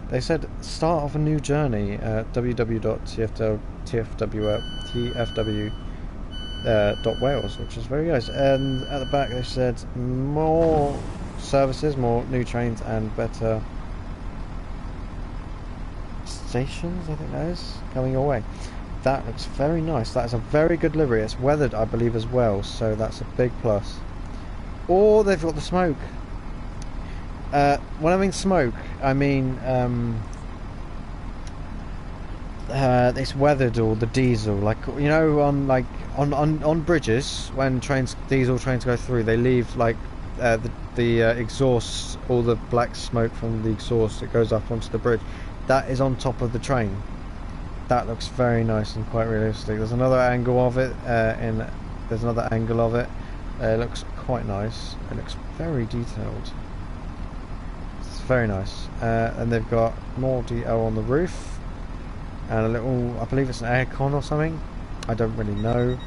Speaker 1: They said start of a new journey. www.tfw.wales, which is very nice. And at the back they said more services, more new trains, and better stations, I think that is, coming your way. That looks very nice. That is a very good livery. It's weathered, I believe, as well, so that's a big plus. Oh, they've got the smoke. When I mean smoke, I mean it's weathered, or the diesel, like, you know, on bridges when diesel trains go through, they leave like the exhaust, all the black smoke from the exhaust that goes up onto the bridge. That is on top of the train. That looks very nice and quite realistic. There's another angle of it. There's another angle of it. It looks quite nice. It looks very detailed. It's very nice. And they've got more detail on the roof, and a little, I believe it's an aircon or something. I don't really know.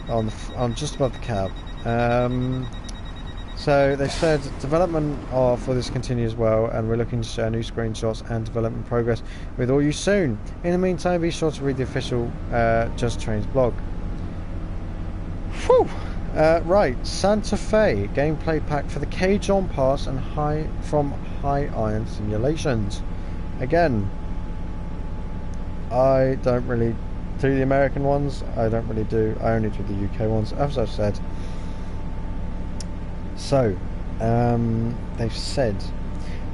Speaker 1: On just above the cab. So they said development for this continues well, and we're looking to share new screenshots and development progress with all you soon. In the meantime, be sure to read the official Just Trains blog. Whew! Right, Santa Fe gameplay pack for the Cajun Pass and High Iron Simulations. Again, I don't really do the American ones. I only do the UK ones, as I've said. So, they've said,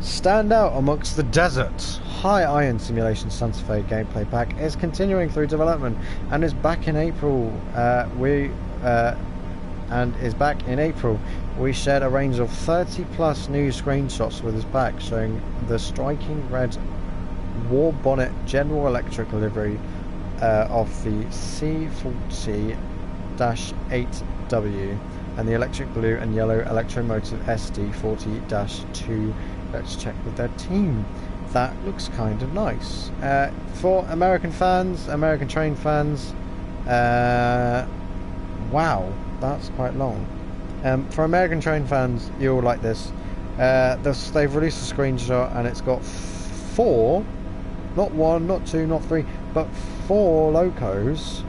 Speaker 1: stand out amongst the desert. High Iron Simulation Santa Fe gameplay pack is continuing through development and is back in April. We shared a range of 30 plus new screenshots with this pack, showing the striking red war bonnet General Electric livery of the C40-8W. and the electric blue and yellow electromotive SD40-2. Let's check with their team. That looks kind of nice. For American fans, American train fans, wow, that's quite long. For American train fans, you'll like this. They've released a screenshot, and it's got 4, not 1, not 2, not 3, but 4 locos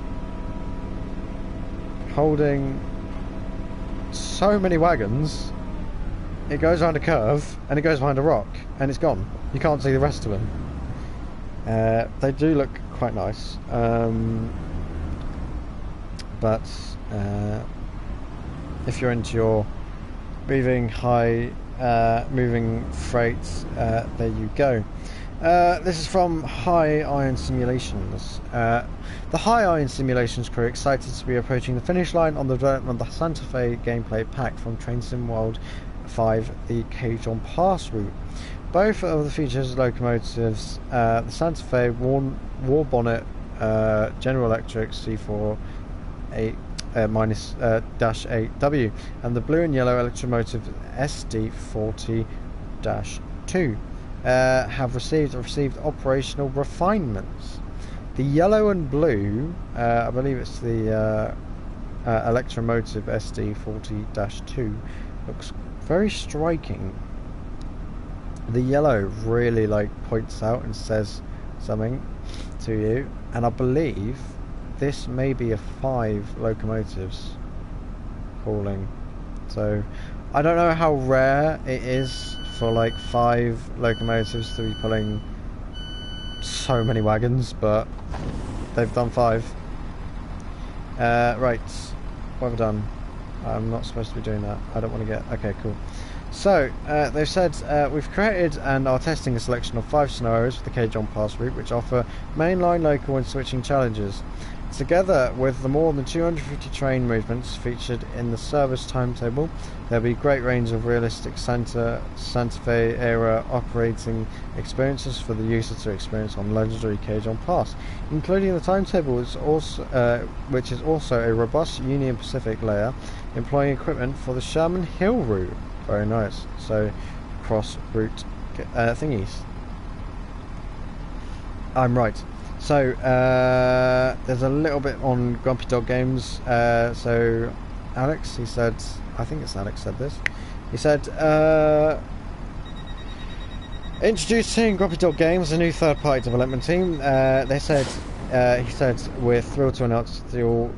Speaker 1: holding so many wagons. It goes around a curve and it goes behind a rock and it's gone. You can't see the rest of them. They do look quite nice, but if you're into your moving freight, there you go. This is from High Iron Simulations. The High Iron Simulations crew excited to be approaching the finish line on the development of the Santa Fe gameplay pack from Train Sim World 5, the Cajun Pass route. Both of the features locomotives, the Santa Fe War Bonnet General Electric C4-8W and the blue and yellow electromotive SD40-2 have received operational refinements. The yellow and blue, I believe it's the electromotive SD40-2, looks very striking. The yellow really points out and says something to you, and I believe this may be a 5 locomotives hauling. So I don't know how rare it is for 5 locomotives to be pulling so many wagons, but they've done 5. Right, what have I done? I'm not supposed to be doing that. I don't want to get... Okay, cool. So, they've said, we've created and are testing a selection of 5 scenarios for the Cajun Pass route, which offer mainline, local and switching challenges. Together with the more than 250 train movements featured in the service timetable, there'll be a great range of realistic Santa Fe era operating experiences for the user to experience on legendary Cajun Pass, including the timetable, which is also a robust Union Pacific layer, employing equipment for the Sherman Hill route. Very nice. So, cross route thingies. I'm right. So, there's a little bit on Grumpy Dog Games. So, Alex, he said, I think it's Alex said this. He said, introducing Grumpy Dog Games, a new third-party development team. They said, He said, "We're thrilled to announce that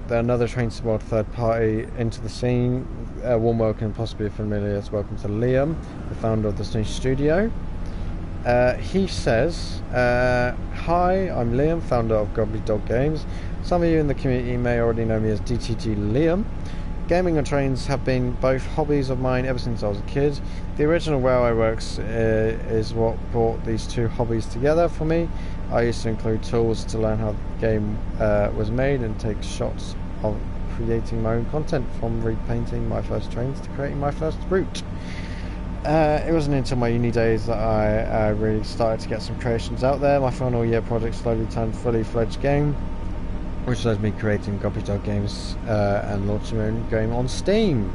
Speaker 1: another Train Sim World third party into the scene. Warm welcome and possibly familiar welcome to Liam, the founder of this new studio." He says, "Hi, I'm Liam, founder of Gobbly Dog Games. Some of you in the community may already know me as DTG Liam. Gaming and trains have been both hobbies of mine ever since I was a kid. The original Railway Works is what brought these two hobbies together for me. I used to include tools to learn how the game was made and take shots of creating my own content, from repainting my first trains to creating my first route. It wasn't until my uni days that I really started to get some creations out there. My final year project slowly turned fully fledged game, which led me creating Gobbly Dog Games and launching my own game on Steam.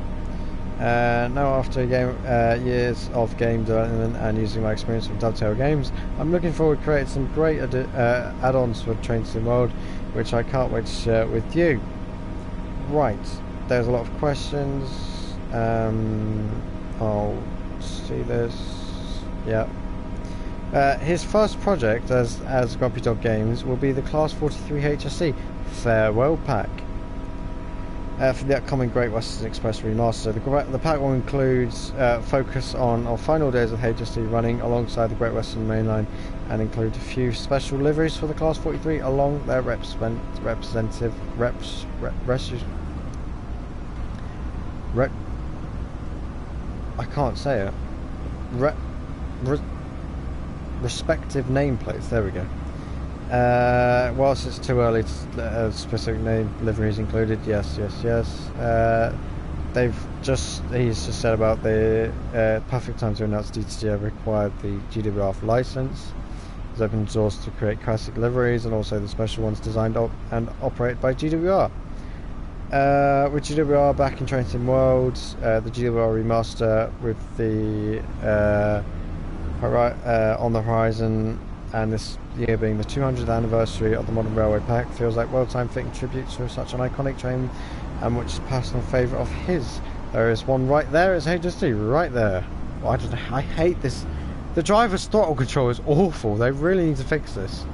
Speaker 1: Now, after years of game development and using my experience from Dovetail Games, I'm looking forward to creating some great add-ons for Train Sim World, which I can't wait to share with you." Right, there's a lot of questions. I'll see this. Yeah. His first project as Gobbly Dog Games will be the Class 43 HSC Farewell Pack for the upcoming Great Western Express remaster. The pack will include focus on our final days of HSC running alongside the Great Western Main Line, and include a few special liveries for the Class 43 along their I can't say it. Respective nameplates. There we go. Whilst it's too early to let a specific name liveries included, yes. He's just said about the perfect time to announce DTG have required the GWR license. It's opened doors to create classic liveries and also the special ones designed and operated by GWR. With GWR back in Train Sim World, the GWR remaster with the on the horizon, and this year being the 200th anniversary of the Modern Railway Pack, feels like well-timed fitting tribute to such an iconic train, and which is a personal favourite of his. There is one right there, it's HSD, right there. Well, I don't know, I hate this. The driver's throttle control is awful, they really need to fix this.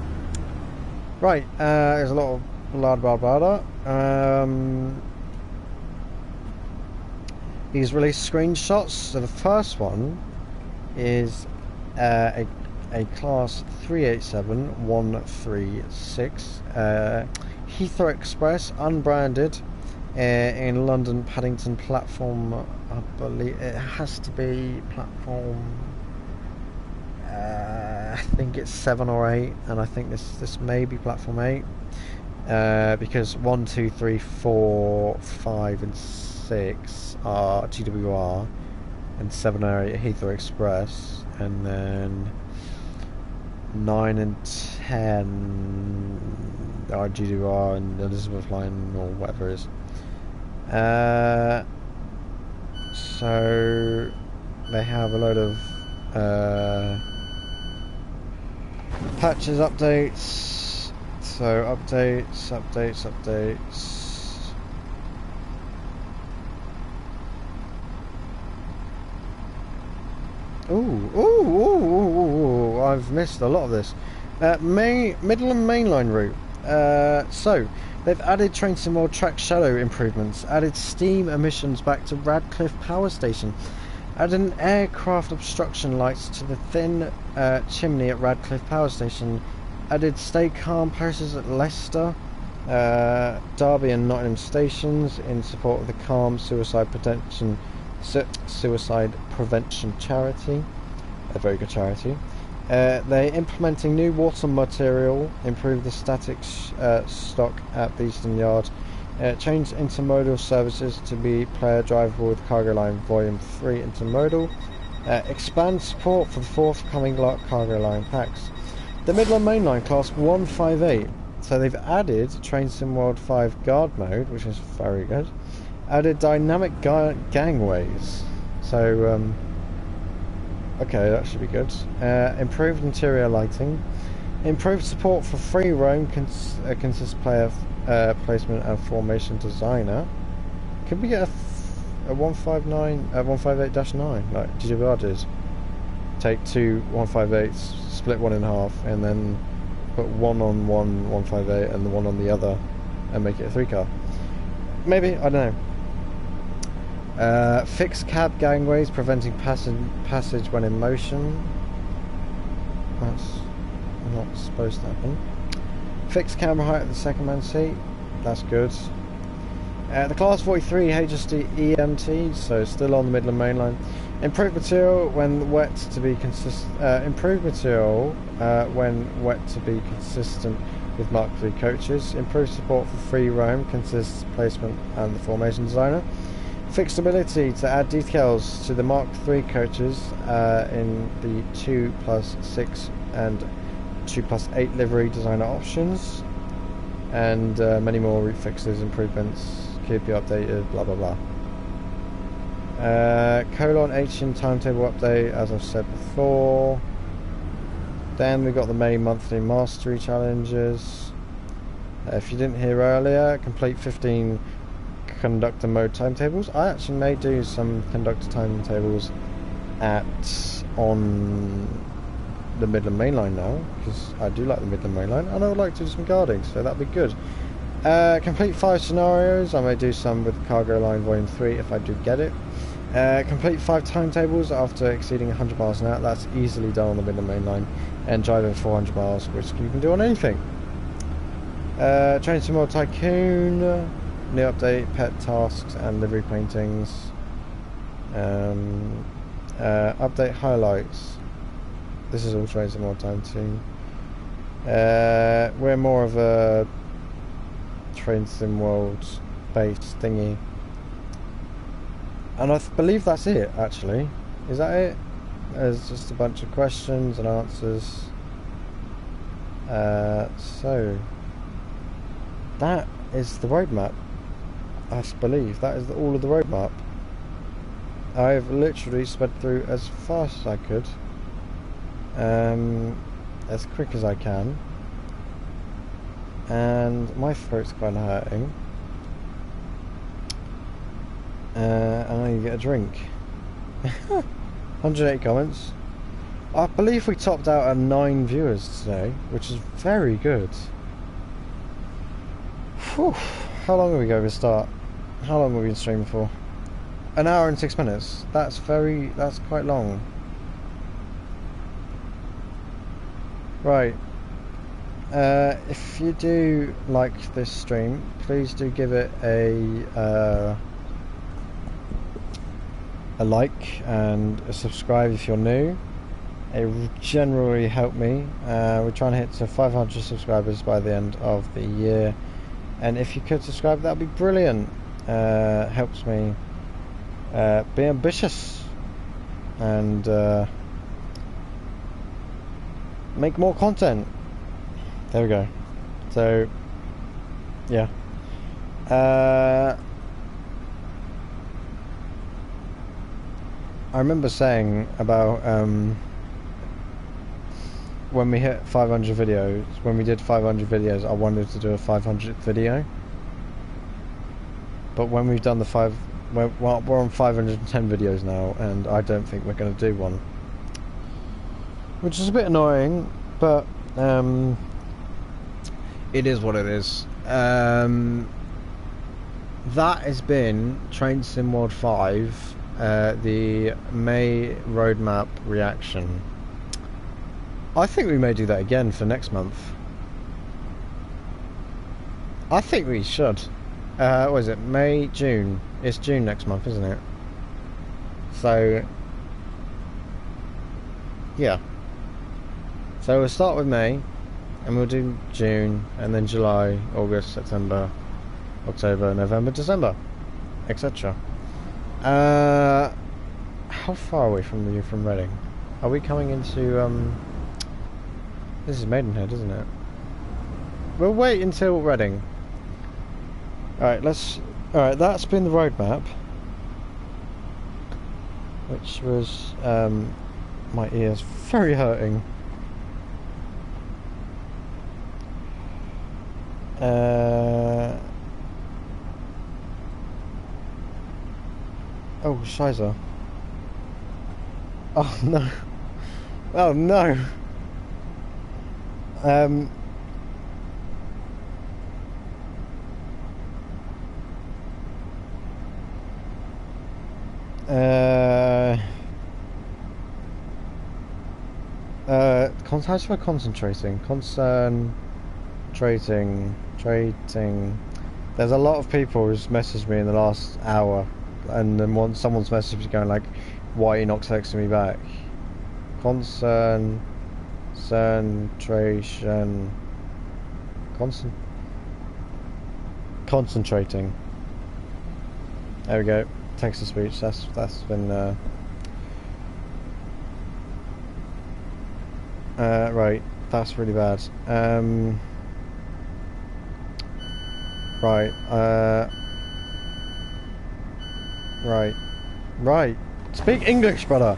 Speaker 1: Right, there's a lot of blah blah blah. He's released screenshots. So the first one is a Class 387136 Heathrow Express, unbranded, in London Paddington platform. I believe it has to be platform. I think it's 7 or 8, and I think this may be platform 8. Because 1, 2, 3, 4, 5 and 6 are GWR, and 7 are Heathrow Express, and then 9 and 10 are GWR and Elizabeth Line or whatever it is. So they have a load of patches, updates. So updates. Ooh, I've missed a lot of this. Middle and Mainline route. So they've added Train Sim World track shadow improvements, added steam emissions back to Radcliffe Power Station, added an aircraft obstruction lights to the thin chimney at Radcliffe Power Station, added stay calm places at Leicester, Derby and Nottingham stations in support of the Calm Suicide Prevention charity, a very good charity. They're implementing new water material, improve the static stock at the Eastern Yard, change intermodal services to be player drivable with Cargo Line Volume 3 intermodal, expand support for the forthcoming Cargo Line packs. The Midland Main Line Class 158, so they've added Train Sim World 5 guard mode, which is very good. Added dynamic gangways, so okay, that should be good. Improved interior lighting, improved support for free roam, consists player placement and formation designer. Could we get a 158-9 like GWR did? Take two 158s, split one in half, and then put one on 158 and the one on the other and make it a 3-car. Maybe, I don't know. Fixed cab gangways preventing passage when in motion. That's not supposed to happen. Fixed camera height at the second man seat. That's good. The Class 43 HSD EMT, so still on the Midland Main Line. Improved material when wet to be consistent. Improved material when wet to be consistent with Mark III coaches. Improved support for free roam, consistent placement and the formation designer. Fixed ability to add details to the Mark III coaches in the 2+6 and 2+8 livery designer options, and many more route fixes, improvements, keep you updated, blah blah blah. Colon HM timetable update, as I've said before. Then we got the May monthly mastery challenges. If you didn't hear earlier, complete 15 conductor mode timetables. I actually may do some conductor timetables on the Midland Main Line now, because I do like the Midland Main Line and I would like to do some guarding, so that'd be good. Complete 5 scenarios. I may do some with Cargo Line Volume 3 if I do get it. Complete 5 timetables after exceeding 100 miles an hour. That's easily done on the Midland Main Line, and driving 400 miles, which you can do on anything. Train Sim World Tycoon, new update, pet tasks and livery paintings. Update highlights. This is all Train Sim World Time too. We're more of a Train Sim World based thingy. And I believe that's it, actually. Is that it? There's just a bunch of questions and answers. So that is the roadmap. I believe that is all of the roadmap. I've literally sped through as fast as I could, as quick as I can, and my throat's kind of hurting. And I need to get a drink. 108 comments. I believe we topped out at 9 viewers today, which is very good. Whew. How long are we going to start? How long have we been streaming for? An hour and 6 minutes. That's quite long. Right. If you do like this stream, please do give it a like and a subscribe if you're new. It will generally help me. We're trying to hit to 500 subscribers by the end of the year, and if you could subscribe, that would be brilliant. Helps me be ambitious and make more content. There we go. So yeah, I remember saying about when we hit 500 videos, when we did 500 videos, I wanted to do a 500th video. But when we've done the we're on 510 videos now, and I don't think we're going to do one, which is a bit annoying, but it is what it is. That has been Train Sim World 5. The May roadmap reaction. I think we may do that again for next month. I think we should. What is it? May, June. It's June next month, isn't it? So yeah. So we'll start with May, and we'll do June, and then July, August, September, October, November, December, etc. How far away from you from Reading? Are we coming into this is Maidenhead, isn't it? We'll wait until Reading. Alright, that's been the roadmap, which was my ears very hurting. Oh, Shiza. Oh no. Oh no. how do I concentrating? Trading. There's a lot of people who's messaged me in the last hour, and then someone's messaged me going like, "Why are you not texting me back?" Concentration. Concentrating. There we go. Text to speech. That's been right. That's really bad. Right. Right. Speak English, brother.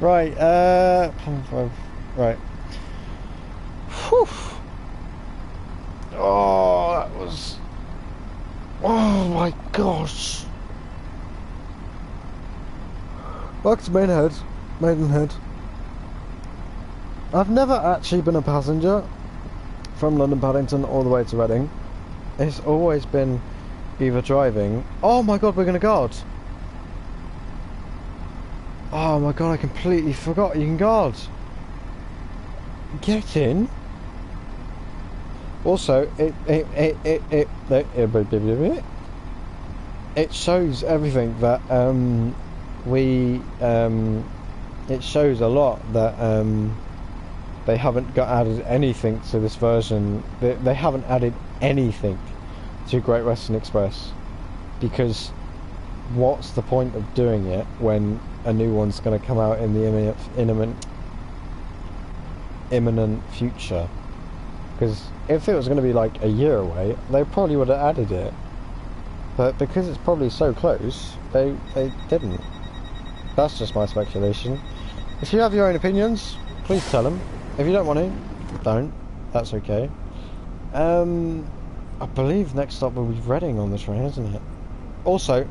Speaker 1: Right. Right. Whew. Oh, that was. Oh my gosh. Back to Maidenhead. I've never actually been a passenger from London Paddington all the way to Reading. It's always been either driving. Oh my god, we're gonna guard. Oh my god, I completely forgot you can guard. Get in. Also, it shows everything that it shows a lot that they haven't added anything to this version. They haven't added anything to Great Western Express, because what's the point of doing it when a new one's going to come out in the imminent future? Because if it was going to be like a year away, they probably would have added it, but because it's probably so close, they didn't. That's just my speculation. If you have your own opinions, please tell them. If you don't want to, don't. That's okay. I believe next stop will be Reading on the train, isn't it? Also,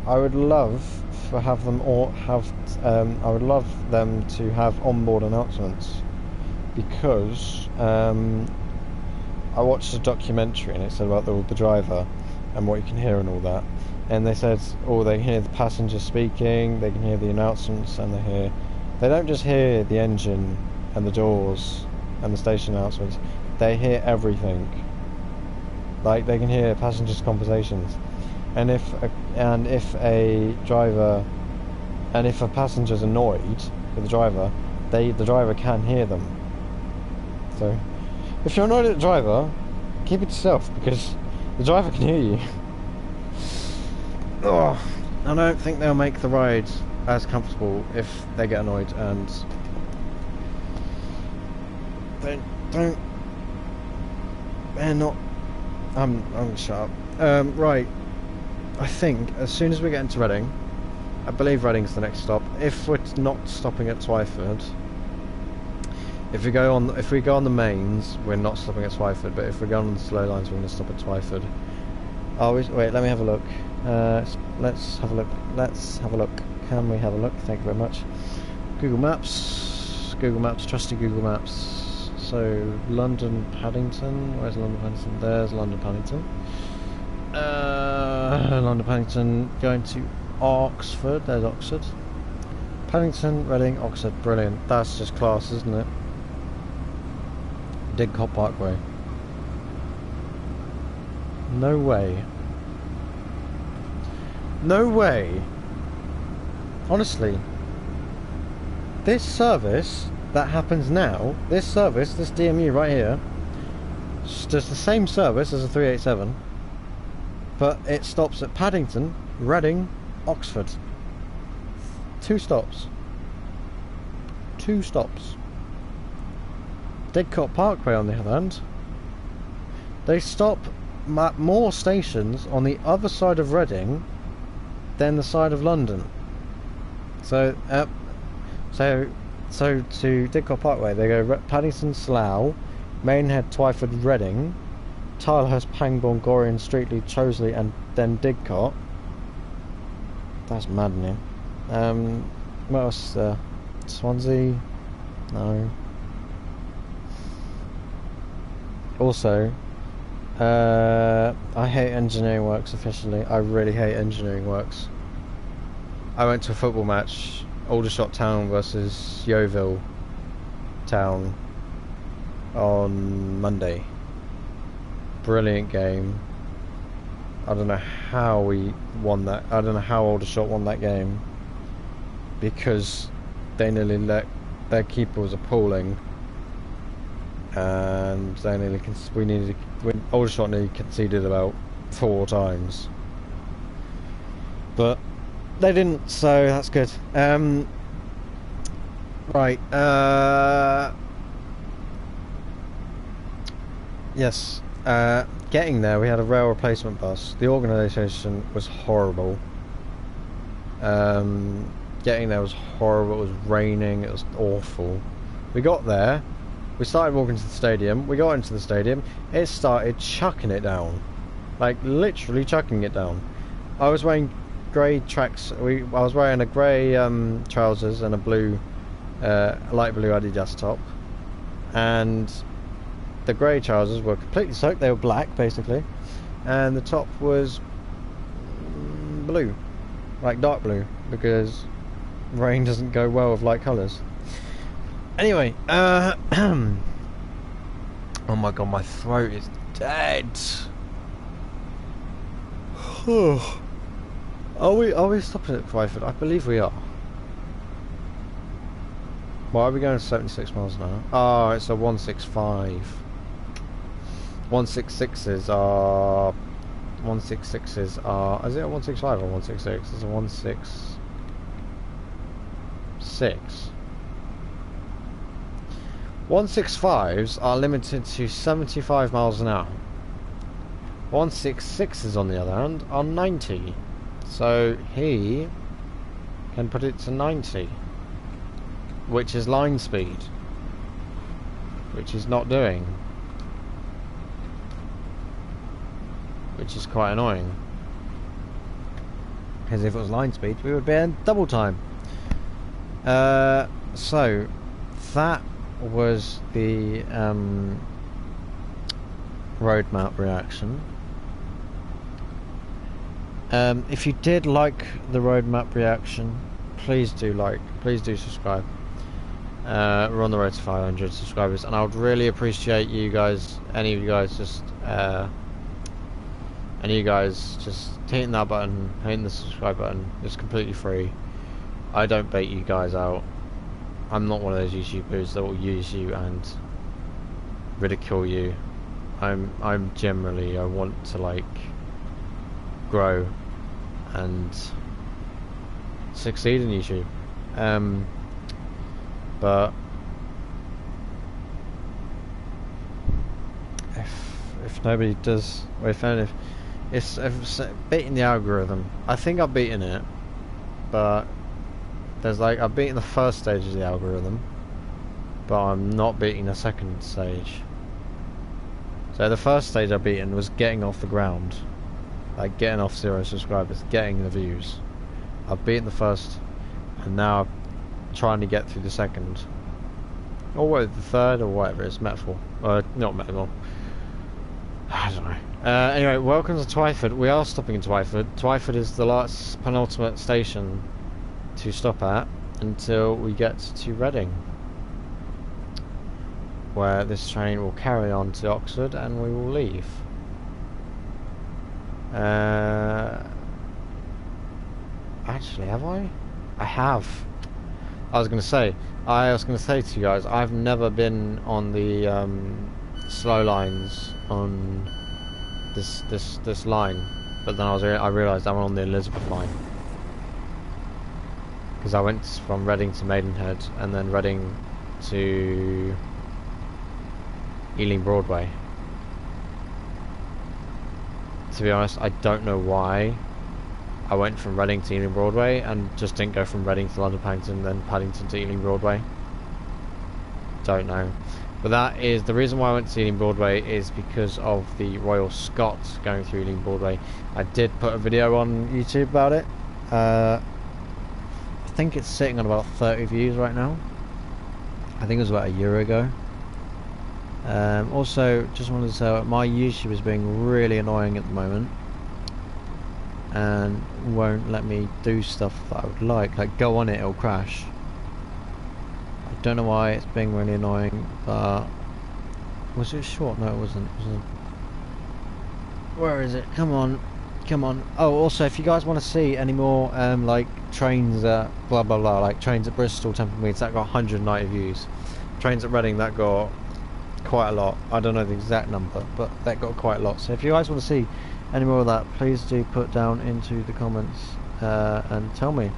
Speaker 1: I would love to have them I would love them to have onboard announcements, because I watched a documentary and it said about the driver and what you can hear and all that, and they said, they can hear the passengers speaking, they can hear the announcements, and they don't just hear the engine and the doors and the station announcements, they hear everything. Like, they can hear passengers' conversations, and if a passenger's annoyed with the driver, the driver can hear them. So if you're annoyed at the driver, keep it to yourself, because the driver can hear you. Oh, I don't think they'll make the ride as comfortable if they get annoyed, and they're not. I'm gonna shut up. Right. I think as soon as we get into Reading, I believe Reading's the next stop. If we're not stopping at Twyford, if we go on the mains, we're not stopping at Twyford. But if we're going on the slow lines, we're going to stop at Twyford. Wait, let me have a look. Let's have a look. Can we have a look? Thank you very much. Google Maps, trusty Google Maps. So London Paddington. Where's London Paddington? There's London Paddington. London Paddington, going to Oxford. There's Oxford. Paddington, Reading, Oxford. Brilliant. That's just class, isn't it? Didcot Parkway. No way. No way. Honestly, this service that happens now, this DMU right here, does the same service as a 387, but it stops at Paddington, Reading, Oxford. 2 stops. Didcot Parkway, on the other hand, they stop at more stations on the other side of Reading than the side of London. So to Didcot Parkway, they go Paddington, Slough, Maidenhead, Twyford, Reading, Tilehurst, Pangbourne, Gorion, Streatley, Choseley, and then Didcot. That's maddening. What else is there? Swansea? No. Also, I hate engineering works officially. I really hate engineering works. I went to a football match Aldershot Town versus Yeovil Town on Monday. Brilliant game. I don't know how we won that. I don't know how Aldershot won that game, because they nearly let their keeper was appalling, and they nearly Aldershot nearly conceded about 4 times, but they didn't, so that's good. Right. Yes. Getting there, we had a rail replacement bus. The organisation was horrible. Getting there was horrible. It was raining. It was awful. We got there. We started walking to the stadium. We got into the stadium. It started chucking it down, like literally chucking it down. I was wearing grey tracks. I was wearing a grey trousers and a blue, light blue Adidas top, and the grey trousers were completely soaked. They were black, basically, and the top was blue, like dark blue, because rain doesn't go well with light colours. Anyway, oh my god, my throat is dead. Are we stopping at Twyford? I believe we are. Why are we going 76 miles an hour? Oh, it's a 165. 166s are... 166s are... Is it a 165 or 166? It's a 166. 165s are limited to 75 miles an hour. 166s, on the other hand, are 90. So he can put it to 90, which is line speed, which he's not doing, which is quite annoying, because if it was line speed we would be in double time. So that was the road map reaction. If you did like the road map reaction, please do subscribe. We're on the road to 500 subscribers, and I would really appreciate you guys, any of you guys, just hitting that button, hitting the subscribe button. It's completely free. I don't bait you guys out. I'm not one of those YouTubers that will use you and ridicule you. I'm generally, I want to like grow and succeed in YouTube. But if nobody does, or if it's beating the algorithm, I think I've beaten it, but there's like, I've beaten the first stage of the algorithm, but I'm not beating the second stage. So the first stage I've beaten was getting off the ground, like getting off 0 subscribers, getting the views. I've beaten the first, and now I'm trying to get through the second, or what, the third, or whatever it's metaphor. Not metaphor. I don't know. Anyway, welcome to Twyford. We are stopping in Twyford. Twyford is the last penultimate station to stop at until we get to Reading, where this train will carry on to Oxford and we will leave. Actually, have I? I have. I was going to say to you guys, I've never been on the slow lines on this line, but then I realised I'm on the Elizabeth line, because I went from Reading to Maidenhead and then Reading to Ealing Broadway. To be honest, I don't know why I went from Reading to Ealing Broadway and just didn't go from Reading to London Paddington, then Paddington to Ealing Broadway. Don't know. But that is the reason why I went to Ealing Broadway, is because of the Royal Scots going through Ealing Broadway. I did put a video on YouTube about it. I think it's sitting on about 30 views right now. I think it was about a year ago. Also, just wanted to say my YouTube is being really annoying at the moment. and won't let me do stuff that I would like go on it, it'll crash. I don't know why, it's being really annoying, but was it short? No, it wasn't. Where is it? Come on, come on. Oh, also, if you guys want to see any more like trains at blah blah blah, like trains at Bristol, Temple Meads, that got 190 views. Trains at Reading, that got quite a lot. I don't know the exact number, but that got quite a lot. So if you guys want to see any more of that, please do put down into the comments and tell me.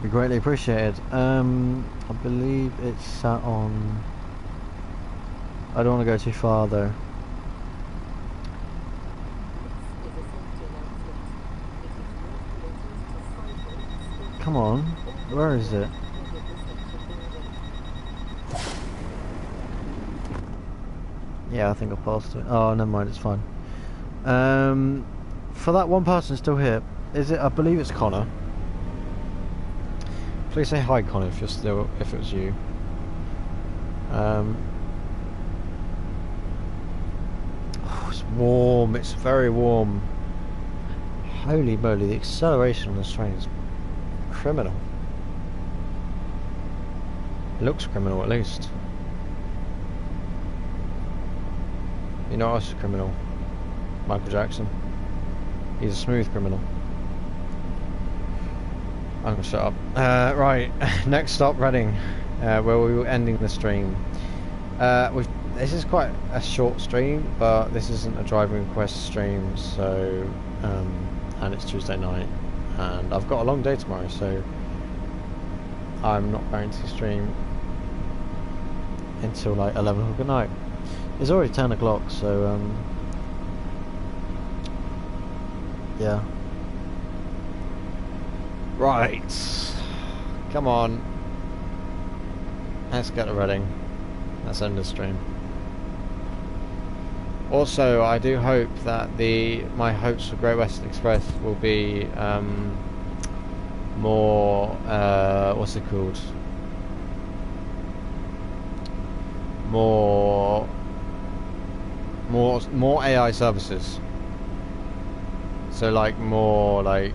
Speaker 1: Be greatly appreciated. I believe it's sat on. I don't want to go too far though. Come on, where is it? Yeah, I think I passed it. Oh, never mind, it's fine. For that one person still here, is it? I believe it's Connor. Please say hi, Connor, if you're still, if it was you. Oh, it's warm. It's very warm. Holy moly, the acceleration on this train is criminal. It looks criminal, at least. You know what else is criminal? Michael Jackson. He's a smooth criminal. I'm gonna shut up. Right, next stop, Reading, where we were ending the stream. This is quite a short stream, but this isn't a driving request stream, so and it's Tuesday night, and I've got a long day tomorrow, so I'm not going to stream until like 11 o'clock at night. It's already 10 o'clock, so yeah. Right, come on, let's get to Reading. Let's end the stream. Also, I do hope that my hopes for Great Western Express will be more what's it called? More AI services. So like more like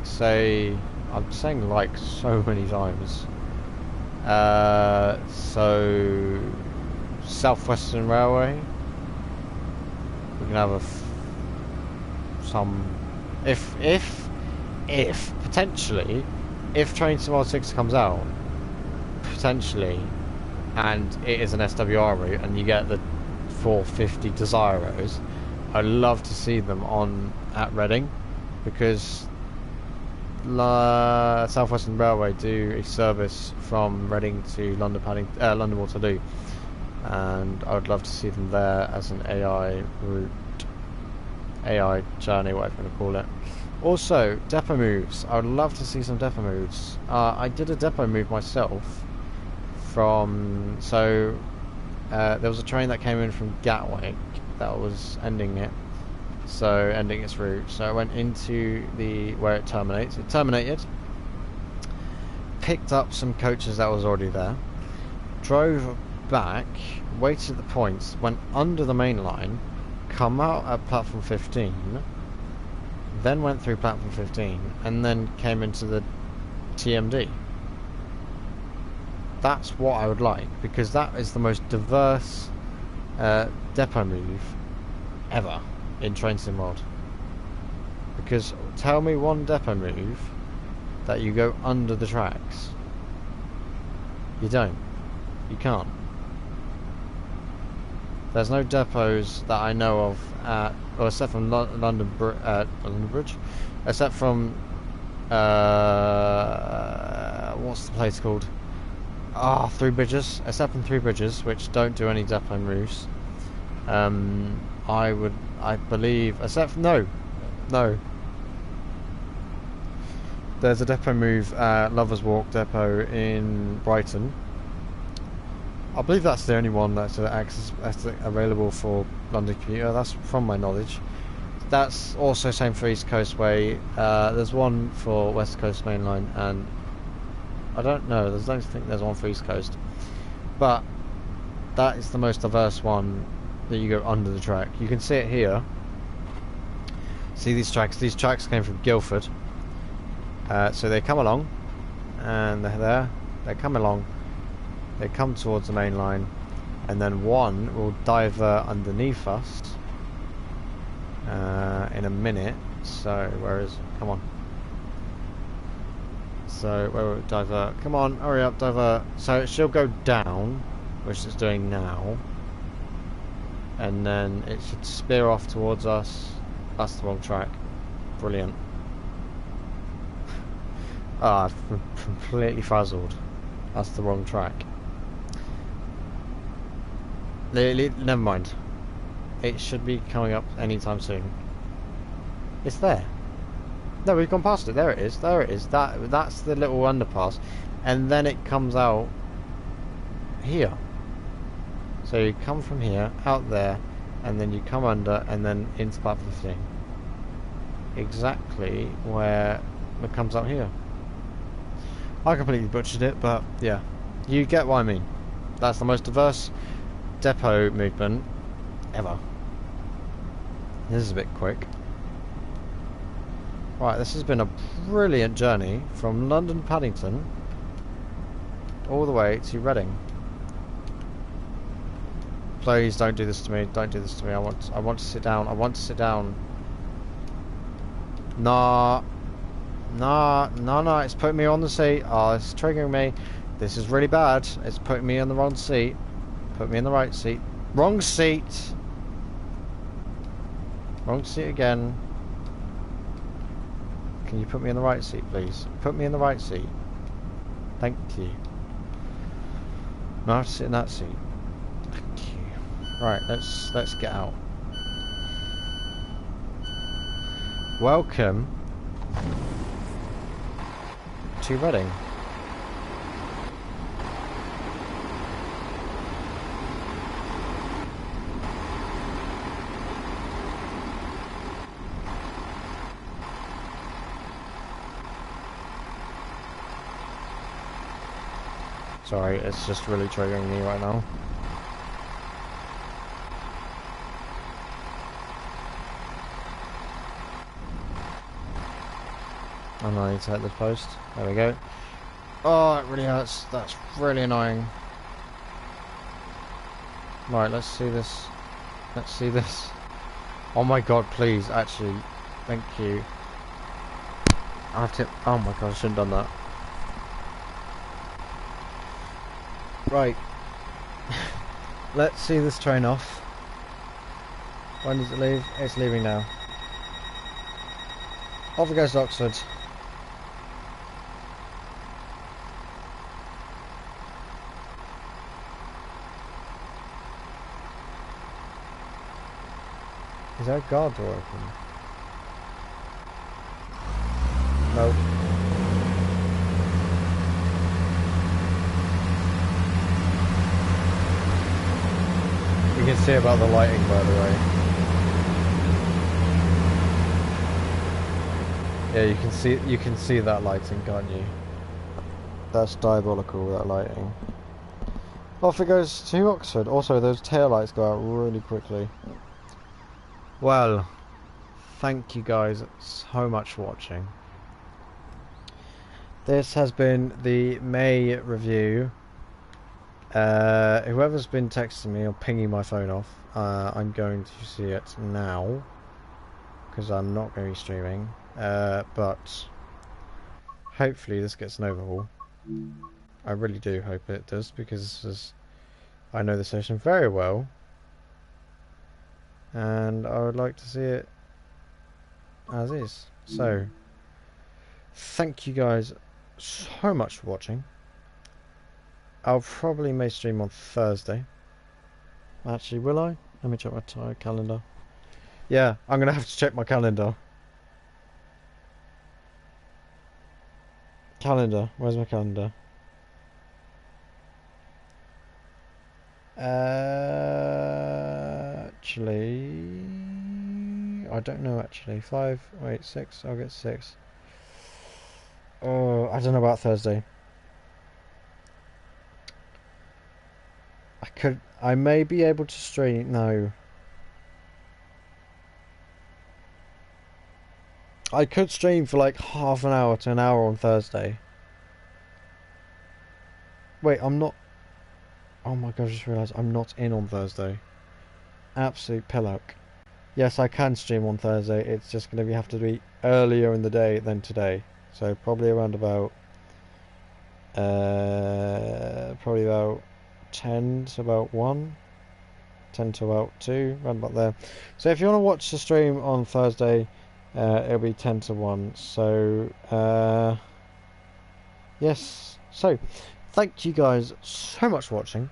Speaker 1: say, I'm saying like so many times. So Southwestern Railway, we can have if potentially, if Train to World 6 comes out, potentially, and it is an SWR route, and you get the 450 Desiros, I'd love to see them on at Reading, because Southwestern Railway do a service from Reading to London Waterloo, and I would love to see them there as an AI route, AI journey, whatever you want to call it. Also, depot moves. I would love to see some depot moves. I did a depot move myself from, so there was a train that came in from Gatwick that was ending its route, so I went into where it terminates. It terminated, picked up some coaches that was already there, drove back, waited at the points, went under the main line, come out at platform 15, then went through platform 15, and then came into the TMD. That's what I would like, because that is the most diverse depot move ever in Train Sim World. Because tell me one depot move that you go under the tracks. You don't. You can't. There's no depots that I know of, or except from London Bridge, except from what's the place called? Three Bridges. Except from Three Bridges, which don't do any depot moves. I believe, except for, no. There's a depot move at Lovers Walk Depot in Brighton. I believe that's the only one that's available for London commuter. That's from my knowledge. That's also same for East Coast Way. There's one for West Coast Main Line, and I don't know. I don't think there's one for East Coast. But that is the most diverse one that you go under the track. You can see it here. See these tracks? These tracks came from Guildford. So they come along, and they're there. They come along. They come towards the main line, and then one will divert underneath us in a minute. So where is it? Come on. So where will it divert? Come on, hurry up, divert. So she'll go down, which it's doing now, and then it should spear off towards us. That's the wrong track. Brilliant. Ah, I've completely frazzled. That's the wrong track. Never mind. It should be coming up anytime soon. It's there. No, we've gone past it. There it is. There it is. That's the little underpass, and then it comes out here. So you come from here out there, and then you come under, and then into platform 15. Exactly where it comes out here. I completely butchered it, but yeah, you get what I mean. That's the most diverse depot movement ever. This is a bit quick. Right, this has been a brilliant journey from London Paddington all the way to Reading. Please don't do this to me. Don't do this to me. I want to sit down. I want to sit down. Nah. Nah, no, it's putting me on the seat. Oh, it's triggering me. This is really bad. It's putting me in the wrong seat. Put me in the right seat. Wrong seat. Wrong seat again. Can you put me in the right seat, please? Put me in the right seat. Thank you. No, I have to sit in that seat. Thank you. Right, let's get out. Welcome to Reading. Sorry, it's just really triggering me right now. And I need to hit this post. There we go. Oh, it really hurts. That's really annoying. Right, let's see this. Let's see this. Oh my god, please, actually. Thank you. I have to... Oh my god, I shouldn't have done that. Right. Let's see this train off. When does it leave? It's leaving now. Off it goes to Oxford. Is that guard door open? Nope. You can see about the lighting, by the way. Yeah, you can see that lighting, can't you? That's diabolical, that lighting. Off it goes to Oxford. Also, those taillights go out really quickly. Well, thank you guys so much for watching. This has been the May review. Whoever's been texting me or pinging my phone off, I'm going to see it now, because I'm not going to be streaming, but hopefully this gets an overhaul. I really do hope it does, because I know the station very well, and I would like to see it as is. So, thank you guys so much for watching. I'll probably may stream on Thursday. Actually, will I? Let me check my calendar. Yeah, I'm going to have to check my calendar. Calendar. Where's my calendar? Actually... I don't know, actually. 5, wait, 6. I'll get 6. Oh, I don't know about Thursday. I may be able to stream. No. I could stream for like half an hour to an hour on Thursday. Wait, I'm not... Oh my god, I just realised I'm not in on Thursday. Absolute pillock. Yes, I can stream on Thursday. It's just going to have to be earlier in the day than today. So probably around about... probably about 10 to about 1. 10 to about 2, around about there. So if you want to watch the stream on Thursday, it'll be 10 to 1. So, yes. So, thank you guys so much for watching.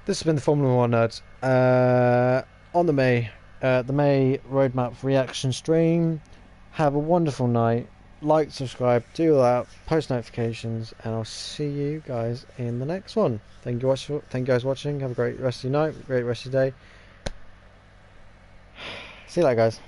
Speaker 1: This has been the Formula 1 Nerd on the May Roadmap reaction stream. Have a wonderful night. Like, subscribe, do all that, post notifications, and I'll see you guys in the next one. Thank you guys for watching. Have a great rest of your night, great rest of your day. See you later, guys.